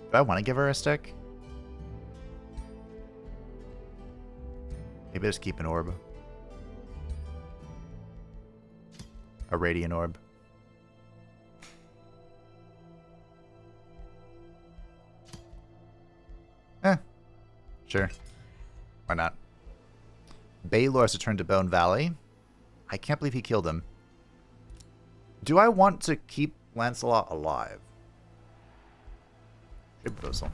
Do I want to give her a stick? Maybe just keep an orb. A radiant orb. Sure. Why not? Baelor has returned to Bone Valley. I can't believe he killed him. Do I want to keep Lancelot alive? Good proposal.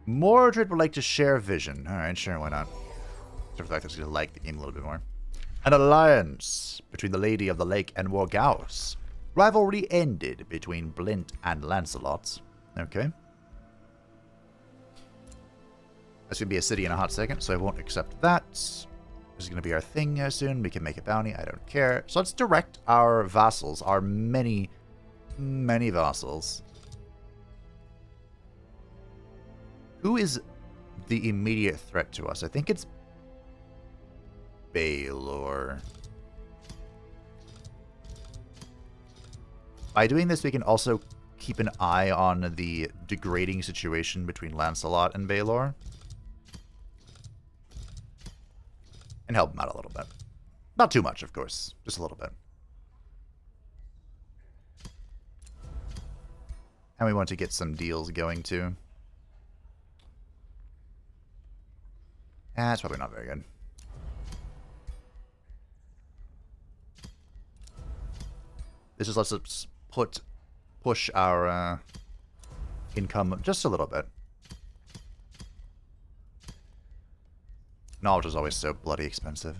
Mordred would like to share vision. Alright, sure, why not? Except for the fact that he's going to like the game a little bit more. An alliance between the Lady of the Lake and Morgawse. Rivalry ended between Blint and Lancelot. Okay. That's going to be a city in a hot second, so I won't accept that. This is going to be our thing soon. We can make a bounty. I don't care. So let's direct our vassals, our many, many vassals. Who is the immediate threat to us? I think it's Baelor. By doing this, we can also keep an eye on the degrading situation between Lancelot and Baelor. And help him out a little bit. Not too much, of course. Just a little bit. And we want to get some deals going, too. That's probably not very good. This just lets us push our income just a little bit. Knowledge is always so bloody expensive.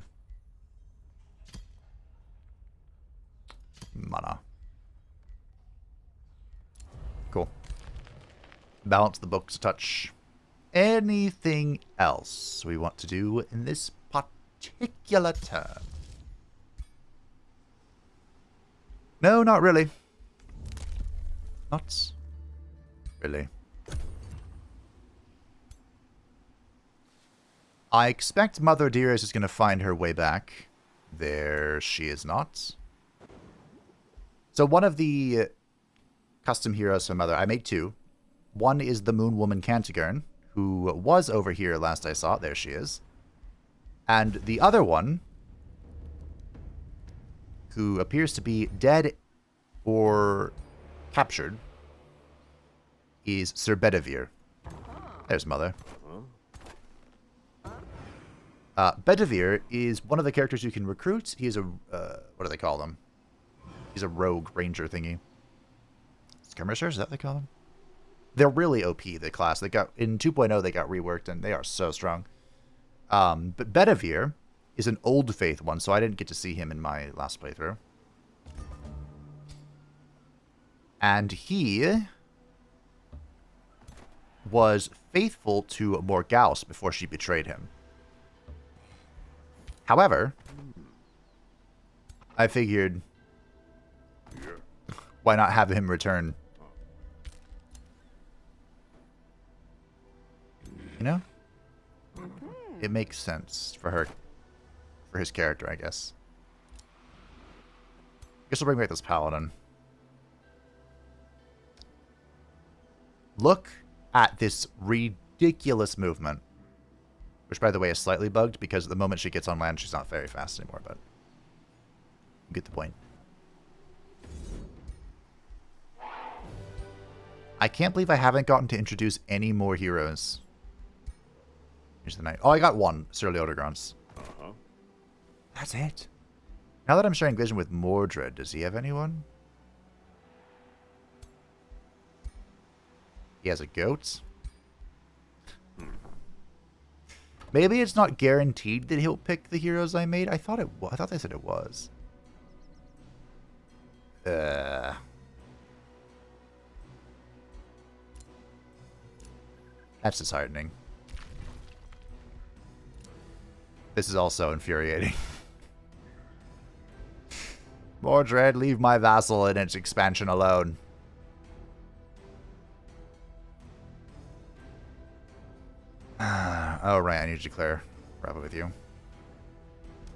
Mana. Cool. Balance the books a touch. Anything else we want to do in this particular turn? No, not really. Not really. I expect Mother Dearest is going to find her way back. There she is not. So one of the custom heroes for Mother, I made two. One is the Moon Woman Cantigern, who was over here last I saw. There she is. And the other one, who appears to be dead or captured, is Sir Bedivere. There's Mother. Bedivere is one of the characters you can recruit. He is a, what do they call them? He's a rogue ranger thingy. Skirmishers, is that what they call them? They're really OP, the class. They got, in 2.0, they got reworked, and they are so strong. But Bedivere is an Old Faith one, so I didn't get to see him in my last playthrough. And he was faithful to Morgawse before she betrayed him. However, I figured, why not have him return? You know? It makes sense for her, for his character, I guess. Guess we'll bring back this paladin. Look at this ridiculous movement. Which, by the way, is slightly bugged because the moment she gets on land, she's not very fast anymore, but you get the point. I can't believe I haven't gotten to introduce any more heroes. Here's the knight. Oh, I got one. Sir Leodegrance. That's it. Now that I'm sharing vision with Mordred, does he have anyone? He has a goat. Maybe it's not guaranteed that he'll pick the heroes I made. I thought they said it was. That's disheartening. This is also infuriating. Mordred, leave my vassal and its expansion alone. Oh, right, I need to declare Bravo with you.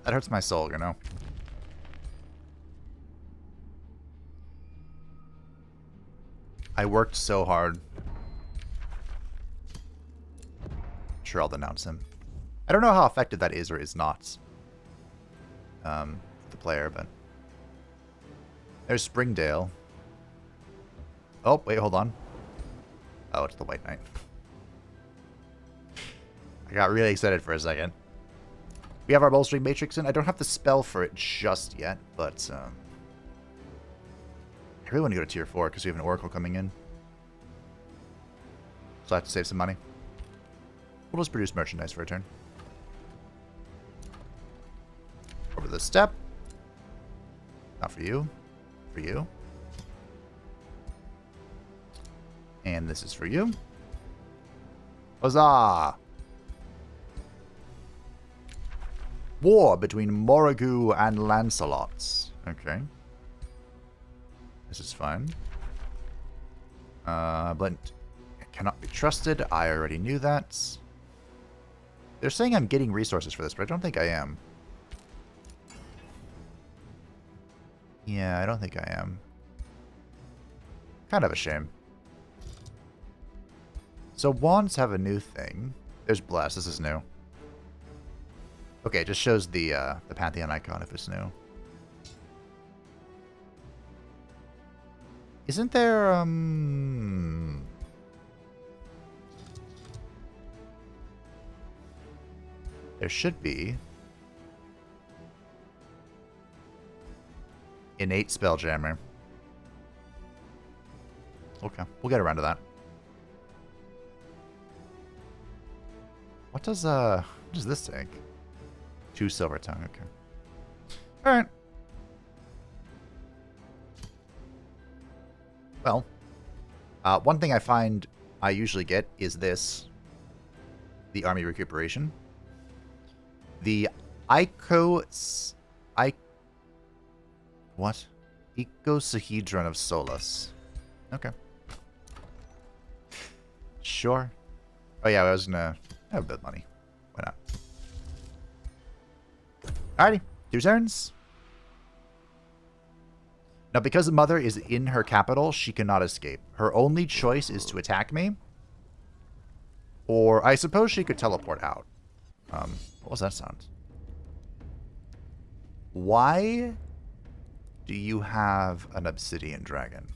That hurts my soul, you know? I worked so hard. Sure, I'll denounce him. I don't know how effective that is or is not. The player, but... There's Springdale. Oh, wait, hold on. Oh, it's the White Knight. I got really excited for a second. We have our bolstering matrix in. I don't have the spell for it just yet, but I really want to go to tier 4 because we have an Oracle coming in. So I have to save some money. We'll just produce merchandise for a turn. Over the step. Not for you. For you. And this is for you. Huzzah! War between Morgawse and Lancelots. Okay. This is fine. Blint cannot be trusted. I already knew that. They're saying I'm getting resources for this, but I don't think I am. Yeah, I don't think I am. Kind of a shame. So wands have a new thing. There's Bless. This is new. Okay, it just shows the Pantheon icon if it's new. Isn't there, there should be innate Spelljammer. Okay, we'll get around to that. What does this take? 2 silver tongue, okay. Alright. Well, one thing I find I usually get is this. The army recuperation. The what? Icosahedron of Solus. Okay. Sure. Oh yeah, I was gonna have a bit of money. Why not? Alrighty, 2 turns. Now, because the mother is in her capital, she cannot escape. Her only choice is to attack me. Or, I suppose she could teleport out. What was that sound? Why do you have an obsidian dragon?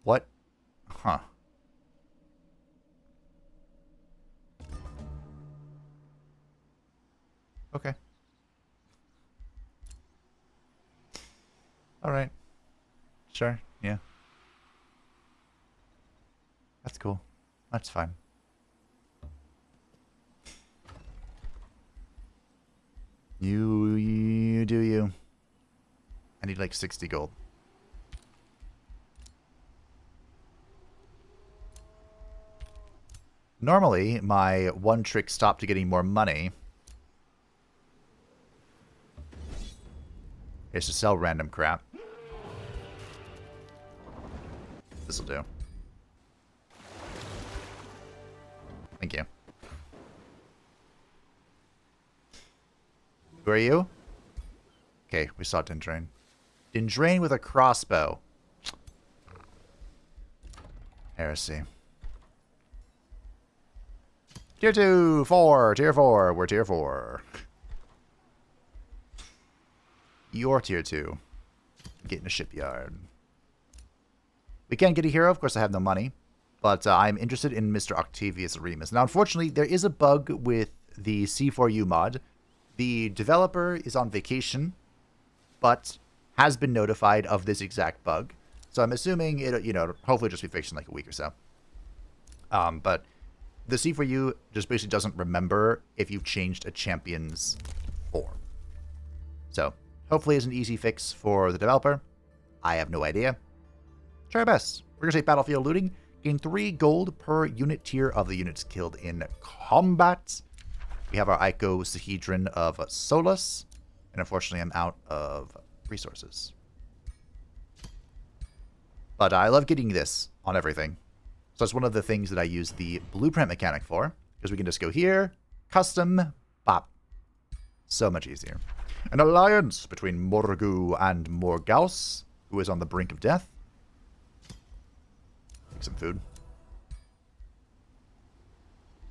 What? Huh. Okay. Alright. Sure, yeah. That's cool. That's fine. You do you. I need like 60 gold. Normally, my one trick stop to getting more money is to sell random crap. This'll do. Thank you. Who are you? Okay, we saw Dindrain. Dindrain with a crossbow. Heresy. Tier 2, 4, Tier 4. We're Tier 4. You're Tier 2. Get in a shipyard. We can't get a hero. Of course, I have no money. But I'm interested in Mr. Octavius Remus. Now, unfortunately, there is a bug with the C4U mod. The developer is on vacation, but has been notified of this exact bug. So I'm assuming it'll, hopefully just be fixed in like a week or so. But the C4U just basically doesn't remember if you've changed a champion's form. So hopefully it's an easy fix for the developer. I have no idea. Try our best. We're going to take battlefield looting. Gain 3 gold per unit tier of the units killed in combat. We have our icosahedron of Solus. And unfortunately, I'm out of resources. But I love getting this on everything. So that's one of the things that I use the blueprint mechanic for. Because we can just go here, custom, bop. So much easier. An alliance between Morgawse and Morgawse, who is on the brink of death. Make some food.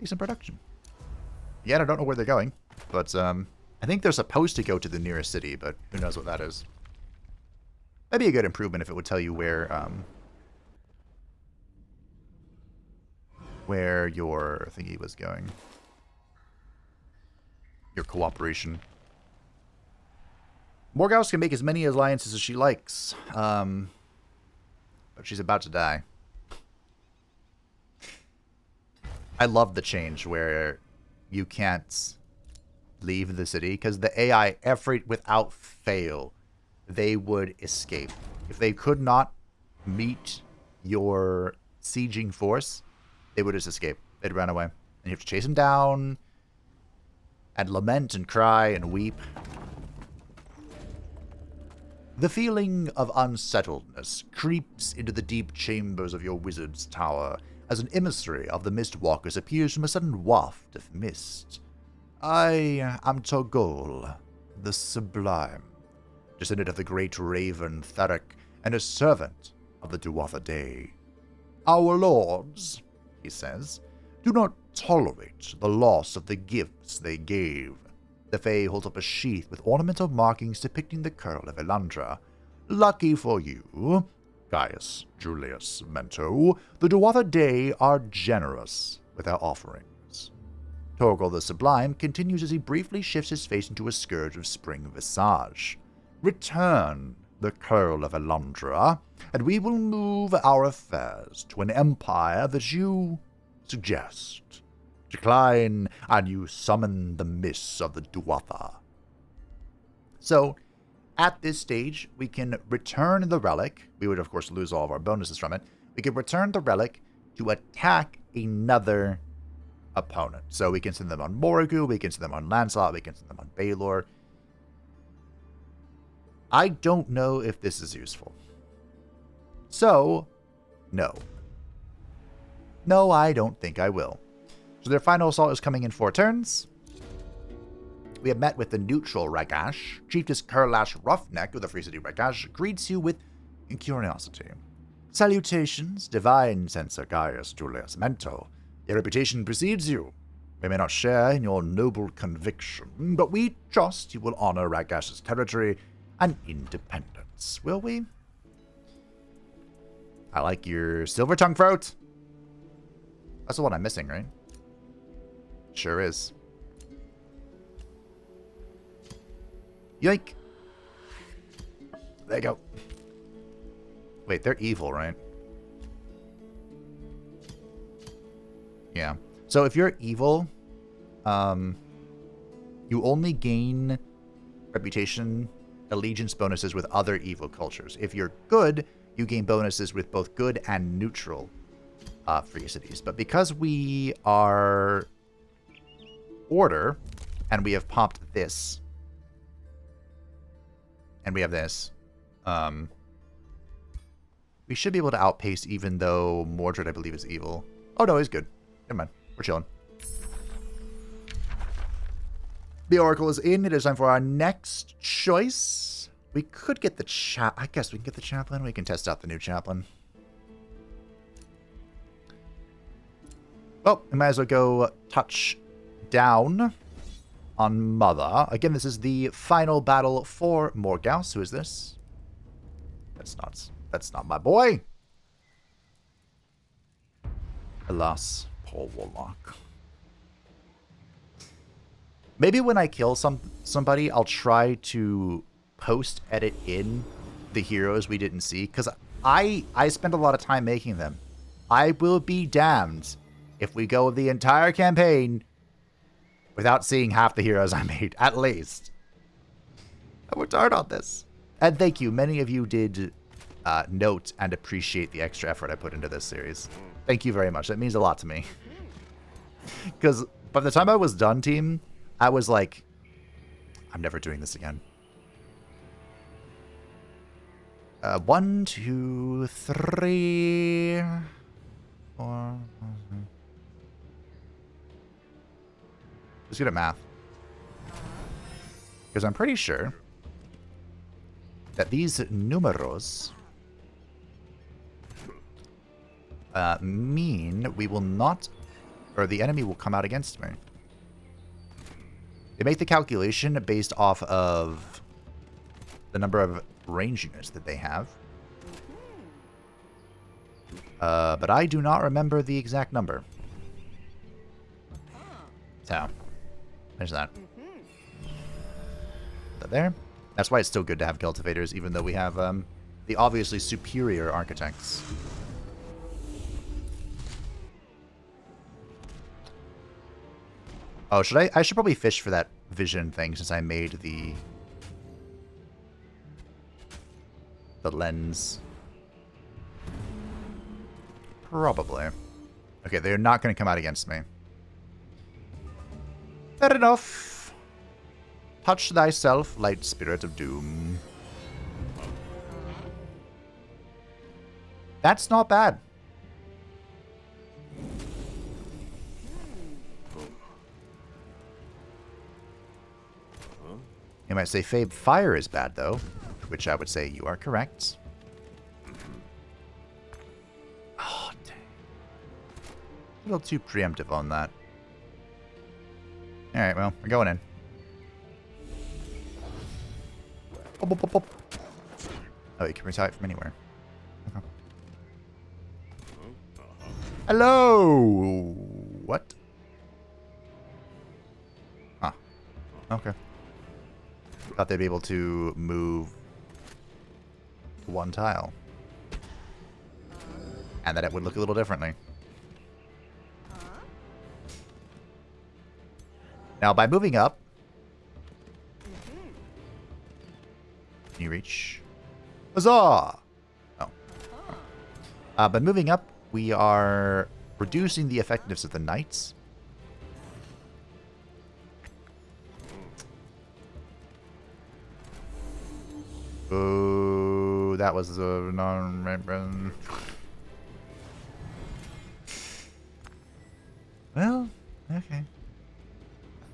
Make some production. Yet I don't know where they're going. But I think they're supposed to go to the nearest city, but who knows what that is. That'd be a good improvement if it would tell you where your thingy was going. Your cooperation. Morgawse can make as many alliances as she likes. But she's about to die. I love the change where you can't leave the city because the AI, without fail, they would escape. If they could not meet your sieging force, they would just escape. They'd run away. And you have to chase them down and lament and cry and weep. The feeling of unsettledness creeps into the deep chambers of your wizard's tower as an emissary of the Mistwalkers appears from a sudden waft of mist. I am Togol, the Sublime, descendant of the great raven Theric, and a servant of the Duatha Day. Our lords, he says, do not tolerate the loss of the gifts they gave. The Fae holds up a sheath with ornamental markings depicting the curl of Elandra. Lucky for you, Gaius, Julius, Mento, the Duatha Day are generous with their offerings. Torgal the Sublime continues as he briefly shifts his face into a scourge of spring visage. Return the curl of Elandra, and we will move our affairs to an empire that you suggest. Decline, and you summon the mists of the Duatha. So, at this stage, we can return the relic. We would, of course, lose all of our bonuses from it. We can return the relic to attack another opponent. So we can send them on Morgawse, we can send them on Lancelot, we can send them on Baelor. I don't know if this is useful. So, no. No, I don't think I will. So their final assault is coming in 4 turns. We have met with the neutral Ragash. Chiefess Kurlash Roughneck of the Free City Ragash greets you with curiosity. Salutations, divine censor Gaius Julius Mento. Your reputation precedes you. We may not share in your noble conviction, but we trust you will honor Ragash's territory and independence, will we? I like your silver tongue throat. That's the one I'm missing, right? Sure is. Yoink. There you go. Wait, they're evil, right? Yeah. So if you're evil, you only gain reputation allegiance bonuses with other evil cultures. If you're good, you gain bonuses with both good and neutral free cities. But because we are order, and we have popped this, and we have this, we should be able to outpace, even though Mordred, I believe, is evil. Oh no, he's good. Never mind. We're chilling. The Oracle is in. It is time for our next choice. We could get the I guess we can get the Chaplain. We can test out the new Chaplain. Well, we might as well go touch down on Mother. Again, this is the final battle for Morgawse. Who is this? That's not my boy. Alas, poor Warlock. Maybe when I kill somebody, I'll try to post-edit in the heroes we didn't see, because I spend a lot of time making them. I will be damned if we go the entire campaign without seeing half the heroes I made, at least. I worked hard on this. And thank you. Many of you did note and appreciate the extra effort I put into this series. Thank you very much. That means a lot to me. Because by the time I was done, team, I was like, I'm never doing this again. 1, 2, 3, 4. Just good at math. Because I'm pretty sure that these numeros mean we will not, or the enemy will come out against me. They make the calculation based off of the number of range units that they have. But I do not remember the exact number. So, there's that. Put that there. That's why it's still good to have cultivators, even though we have the obviously superior architects. Oh, I should probably fish for that vision thing since I made the lens. Probably. Okay, they're not going to come out against me. Fair enough. Touch thyself, light spirit of doom. That's not bad. You might say Fabe Fire is bad, though, which I would say you are correct. Oh, dang. A little too preemptive on that. Alright, well, we're going in. Oh, you can retire from anywhere. Okay. Hello! What? Huh. Okay. Thought they'd be able to move one tile. And that it would look a little differently. Now, by moving up, can you reach? Huzzah! Oh. By moving up, we are reducing the effectiveness of the knights. Oh, that was a non. Well, okay.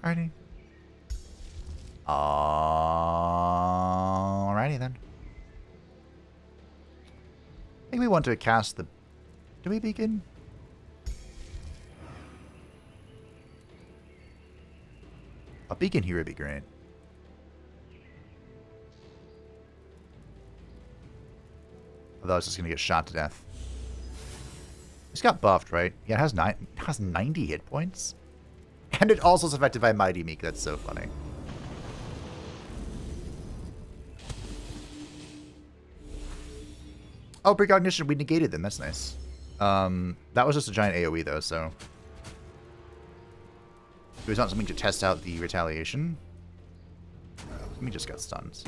Alrighty. Alrighty then. I think we want to cast the... Do we begin? A beacon here would be great. Although it's just going to get shot to death. It's got buffed, right? Yeah, it has 90 hit points. And it also is affected by Mighty Meek. That's so funny. Oh, precognition. We negated them. That's nice. That was just a giant AoE, though, so... Do we want something to test out the retaliation? We just got stunned.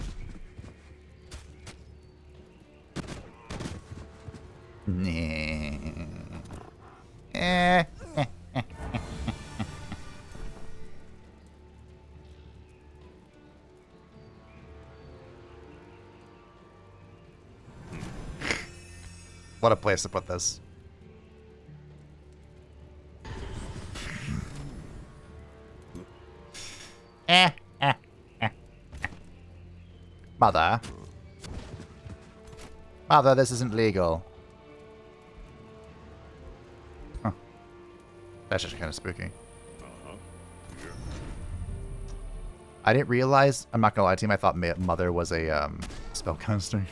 What a place to put this. Mother. Mother, this isn't legal. Huh. That's just kind of spooky. I didn't realize, I'm not gonna lie to you, I thought Mother was a spellcaster.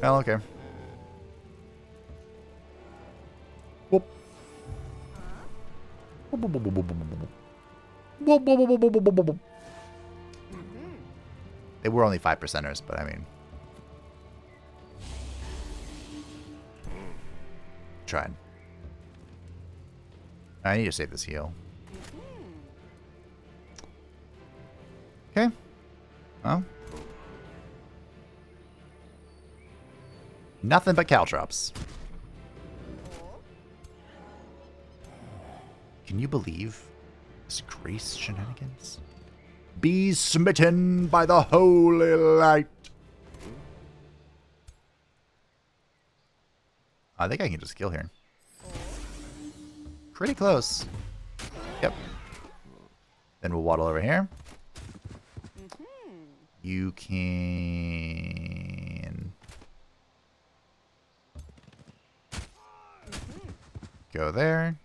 Oh, okay. Whoop. They were only 5%ers, but I mean... Tried. I need to save this heal. Okay. Well. Nothing but caltrops. Can you believe this grace shenanigans? Be smitten by the holy light. I think I can just kill here. Pretty close. Yep. Then we'll waddle over here. You can... Go there.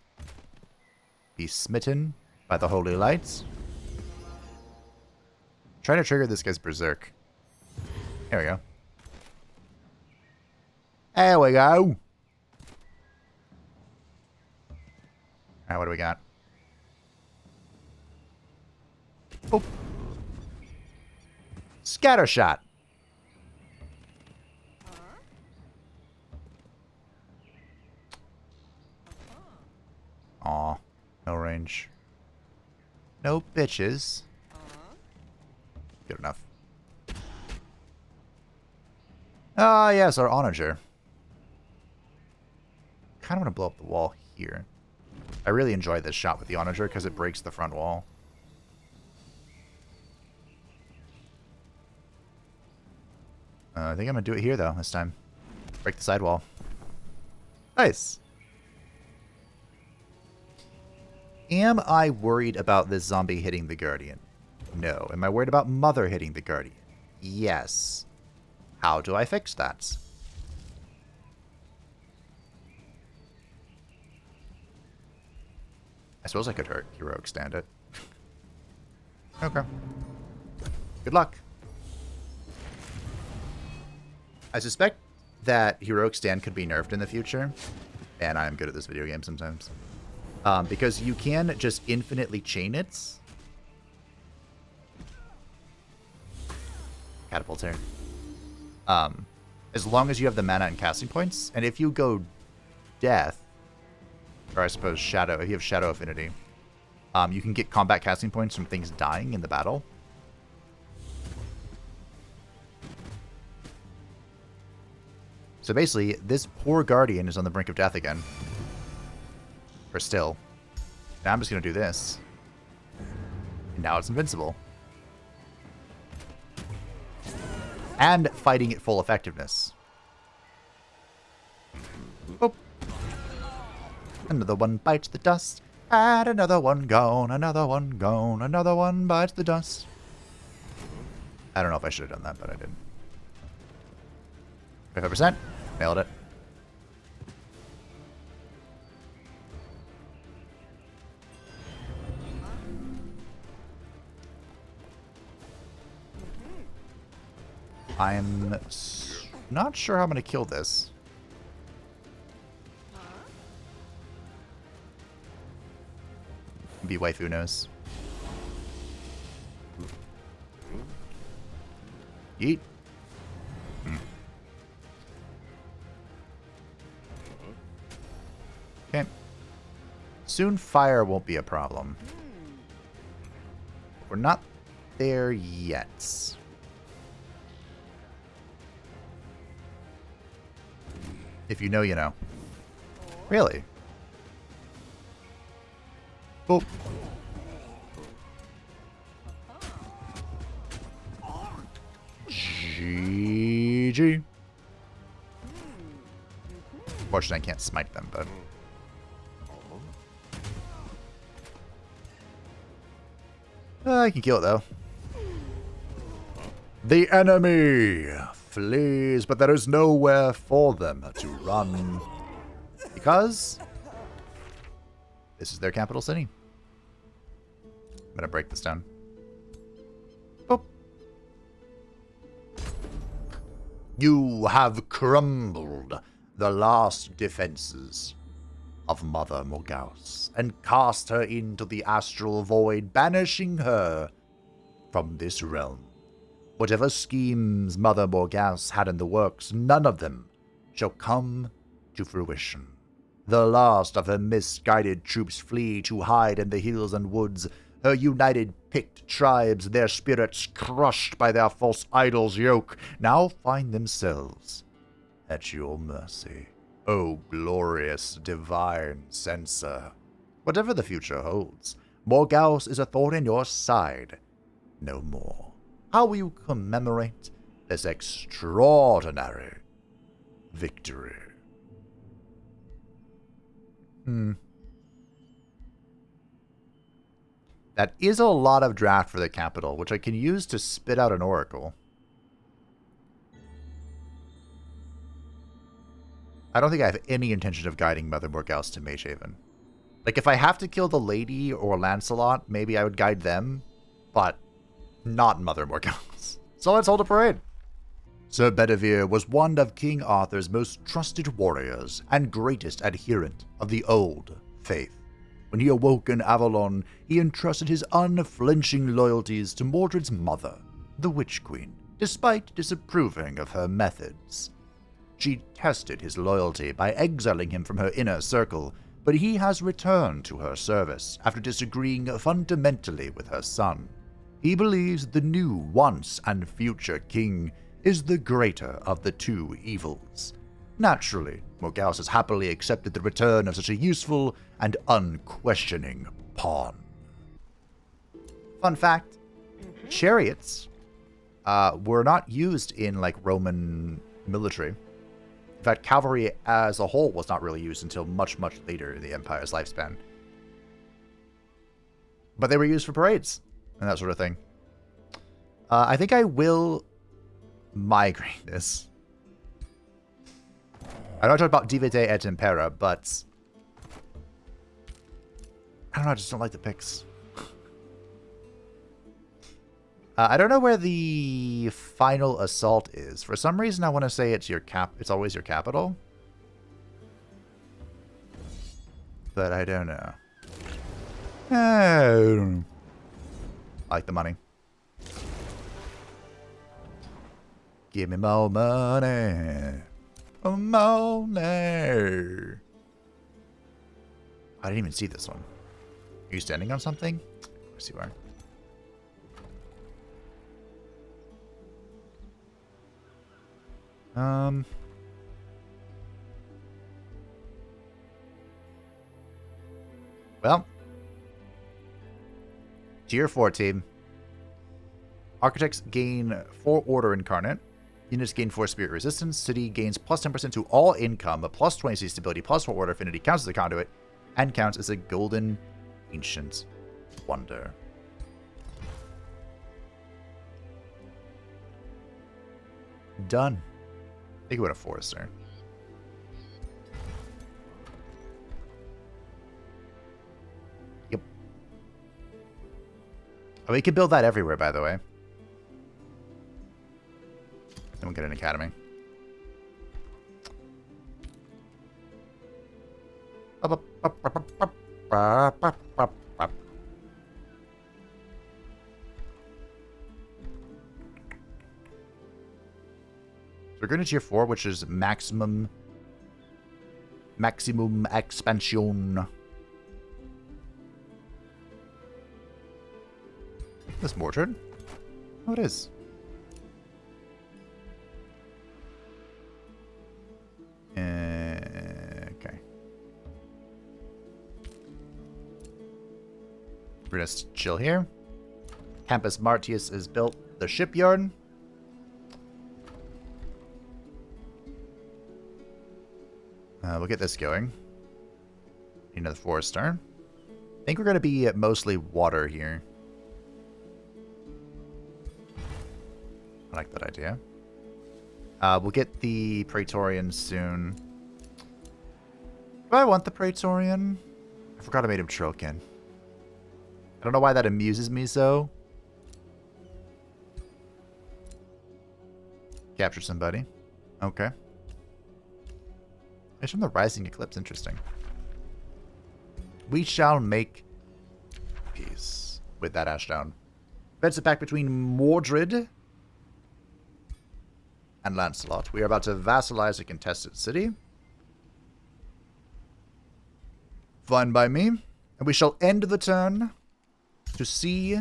Be smitten by the holy lights. Try to trigger this guy's berserk. There we go. There we go. Alright, what do we got? Oh. Scatter shot. Aw, no range. No bitches. Good enough. Ah, yes, our onager. Kind of want to blow up the wall here. I really enjoy this shot with the onager because it breaks the front wall. I think I'm going to do it here, though, this time. Break the side wall. Nice. Am I worried about this zombie hitting the Guardian? No. Am I worried about Mother hitting the Guardian? Yes. How do I fix that? I suppose I could hurt Heroic Stand it. Okay. Good luck. I suspect that Heroic Stand could be nerfed in the future. And I'm good at this video game sometimes. Because you can just infinitely chain it. Catapult here. As long as you have the mana and casting points. And if you go Death, or I suppose Shadow, if you have Shadow Affinity, you can get combat casting points from things dying in the battle. So basically, this poor Guardian is on the brink of death again. Or still. Now I'm just going to do this. And now it's invincible. And fighting at full effectiveness. Oh. Another one bites the dust. And another one gone. Another one gone. Another one bites the dust. I don't know if I should have done that, but I didn't. 55%. Nailed it. I'm Not sure how I'm going to kill this. Be waifu knows. Yeet. Okay. Soon fire won't be a problem. We're not there yet. If you know, you know. Really? Oh. GG. Unfortunately, I can't smite them, but... I can kill it, though. The enemy flees, but there is nowhere for them to run. Because this is their capital city. I'm going to break this down. Boop. You have crumbled the last defenses of Mother Morgawse and cast her into the astral void, banishing her from this realm. Whatever schemes Mother Morgawse had in the works, none of them shall come to fruition. The last of her misguided troops flee to hide in the hills and woods. Her united Pict tribes, their spirits crushed by their false idol's yoke, now find themselves at your mercy. O glorious divine censor. Whatever the future holds, Morgawse is a thorn in your side no more. How will you commemorate this extraordinary victory? That is a lot of draft for the capital, which I can use to spit out an oracle. I don't think I have any intention of guiding Mother Morgawse to Magehaven. Like, if I have to kill the Lady or Lancelot, maybe I would guide them, but not Mother Morgawse. So let's hold a parade. Sir Bedivere was one of King Arthur's most trusted warriors and greatest adherent of the old faith. When he awoke in Avalon, he entrusted his unflinching loyalties to Mordred's mother, the Witch Queen, despite disapproving of her methods. She tested his loyalty by exiling him from her inner circle, but he has returned to her service after disagreeing fundamentally with her son. He believes the new once and future king is the greater of the two evils. Naturally, Morgawse has happily accepted the return of such a useful and unquestioning pawn. Fun fact, chariots were not used in like Roman military. In fact, cavalry as a whole was not really used until much, much later in the Empire's lifespan. But they were used for parades and that sort of thing. I think I will migrate this. I know I talked about Divide et Impera, but I don't know, I just don't like the Picts. I don't know where the final assault is. For some reason, I want to say it's it's always your capital. But I don't know. I don't know. I like the money. Give me more money. More money. I didn't even see this one. Are you standing on something? Let's see where. Well. Tier 4 team. Architects gain 4 Order Incarnate. Units gain 4 Spirit Resistance. City gains plus 10% to all income, plus 20 stability, plus 4 Order Affinity, counts as a conduit, and counts as a golden ancient wonder. Done. I think we went a Forester. Yep. Oh, we could build that everywhere, by the way. Then we'll get an academy. We're going to tier 4, which is maximum expansion. This Mordred? Oh, it is. Okay. We're going to chill here. Campus Martius is built the shipyard. We'll get this going. Need another 4-star. I think we're going to be at mostly water here. I like that idea. We'll get the Praetorian soon. Do I want the Praetorian? I forgot I made him Trollkin. I don't know why that amuses me so. Capture somebody. Okay. It's from the Rising Eclipse. Interesting. We shall make peace with that Ashdown. Events a pact between Mordred and Lancelot. We are about to vassalize a contested city. Fine by me. And we shall end the turn to see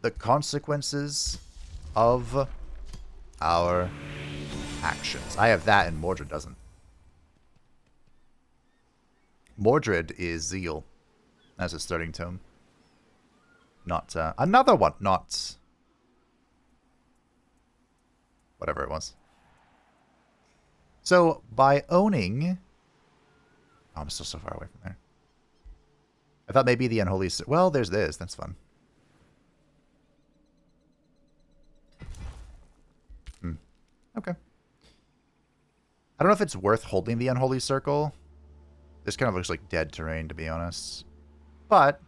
the consequences of our actions. I have that and Mordred doesn't. Mordred is Zeal as a starting tome. Not, another one, not whatever it was. So, by owning... Oh, I'm still so far away from there. I thought maybe the Unholy... Well, there's this. That's fun. Okay. I don't know if it's worth holding the Unholy Circle. This kind of looks like dead terrain, to be honest. But...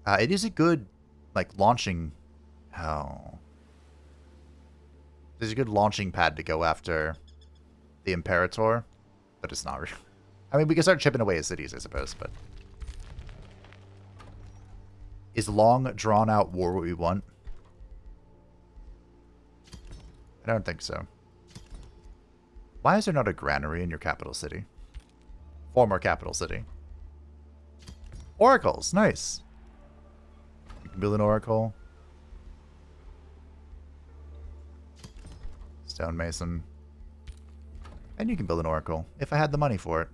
it is a good, like, launching... Oh... There's a good launching pad to go after the Imperator, but it's not. I mean, we can start chipping away at cities, I suppose, but... Is long, drawn-out war what we want? I don't think so. Why is there not a granary in your capital city? Former capital city. Oracles, nice. You can build an oracle. Stonemason. And you can build an oracle, if I had the money for it.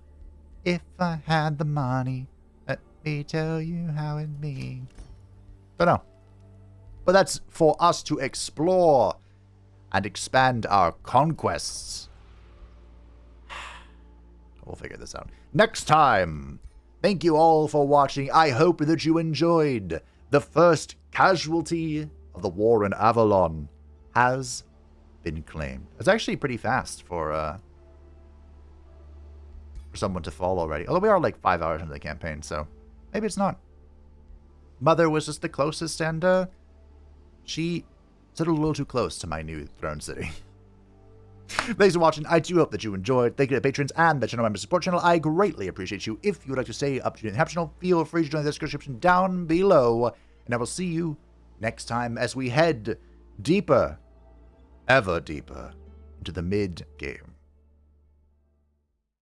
If I had the money, let me tell you how it be. But no. But that's for us to explore and expand our conquests. We'll figure this out. Next time, thank you all for watching. I hope that you enjoyed. The first casualty of the war in Avalon has been claimed. It's actually pretty fast for someone to fall already. Although we are like 5 hours into the campaign, so maybe it's not. Mother was just the closest, and she stood a little too close to my new throne city. Thanks for watching. I do hope that you enjoyed. Thank you to the patrons and the channel member support channel. I greatly appreciate you. If you would like to stay up to the channel, feel free to join the description down below. And I will see you next time as we head deeper, ever deeper, into the mid-game.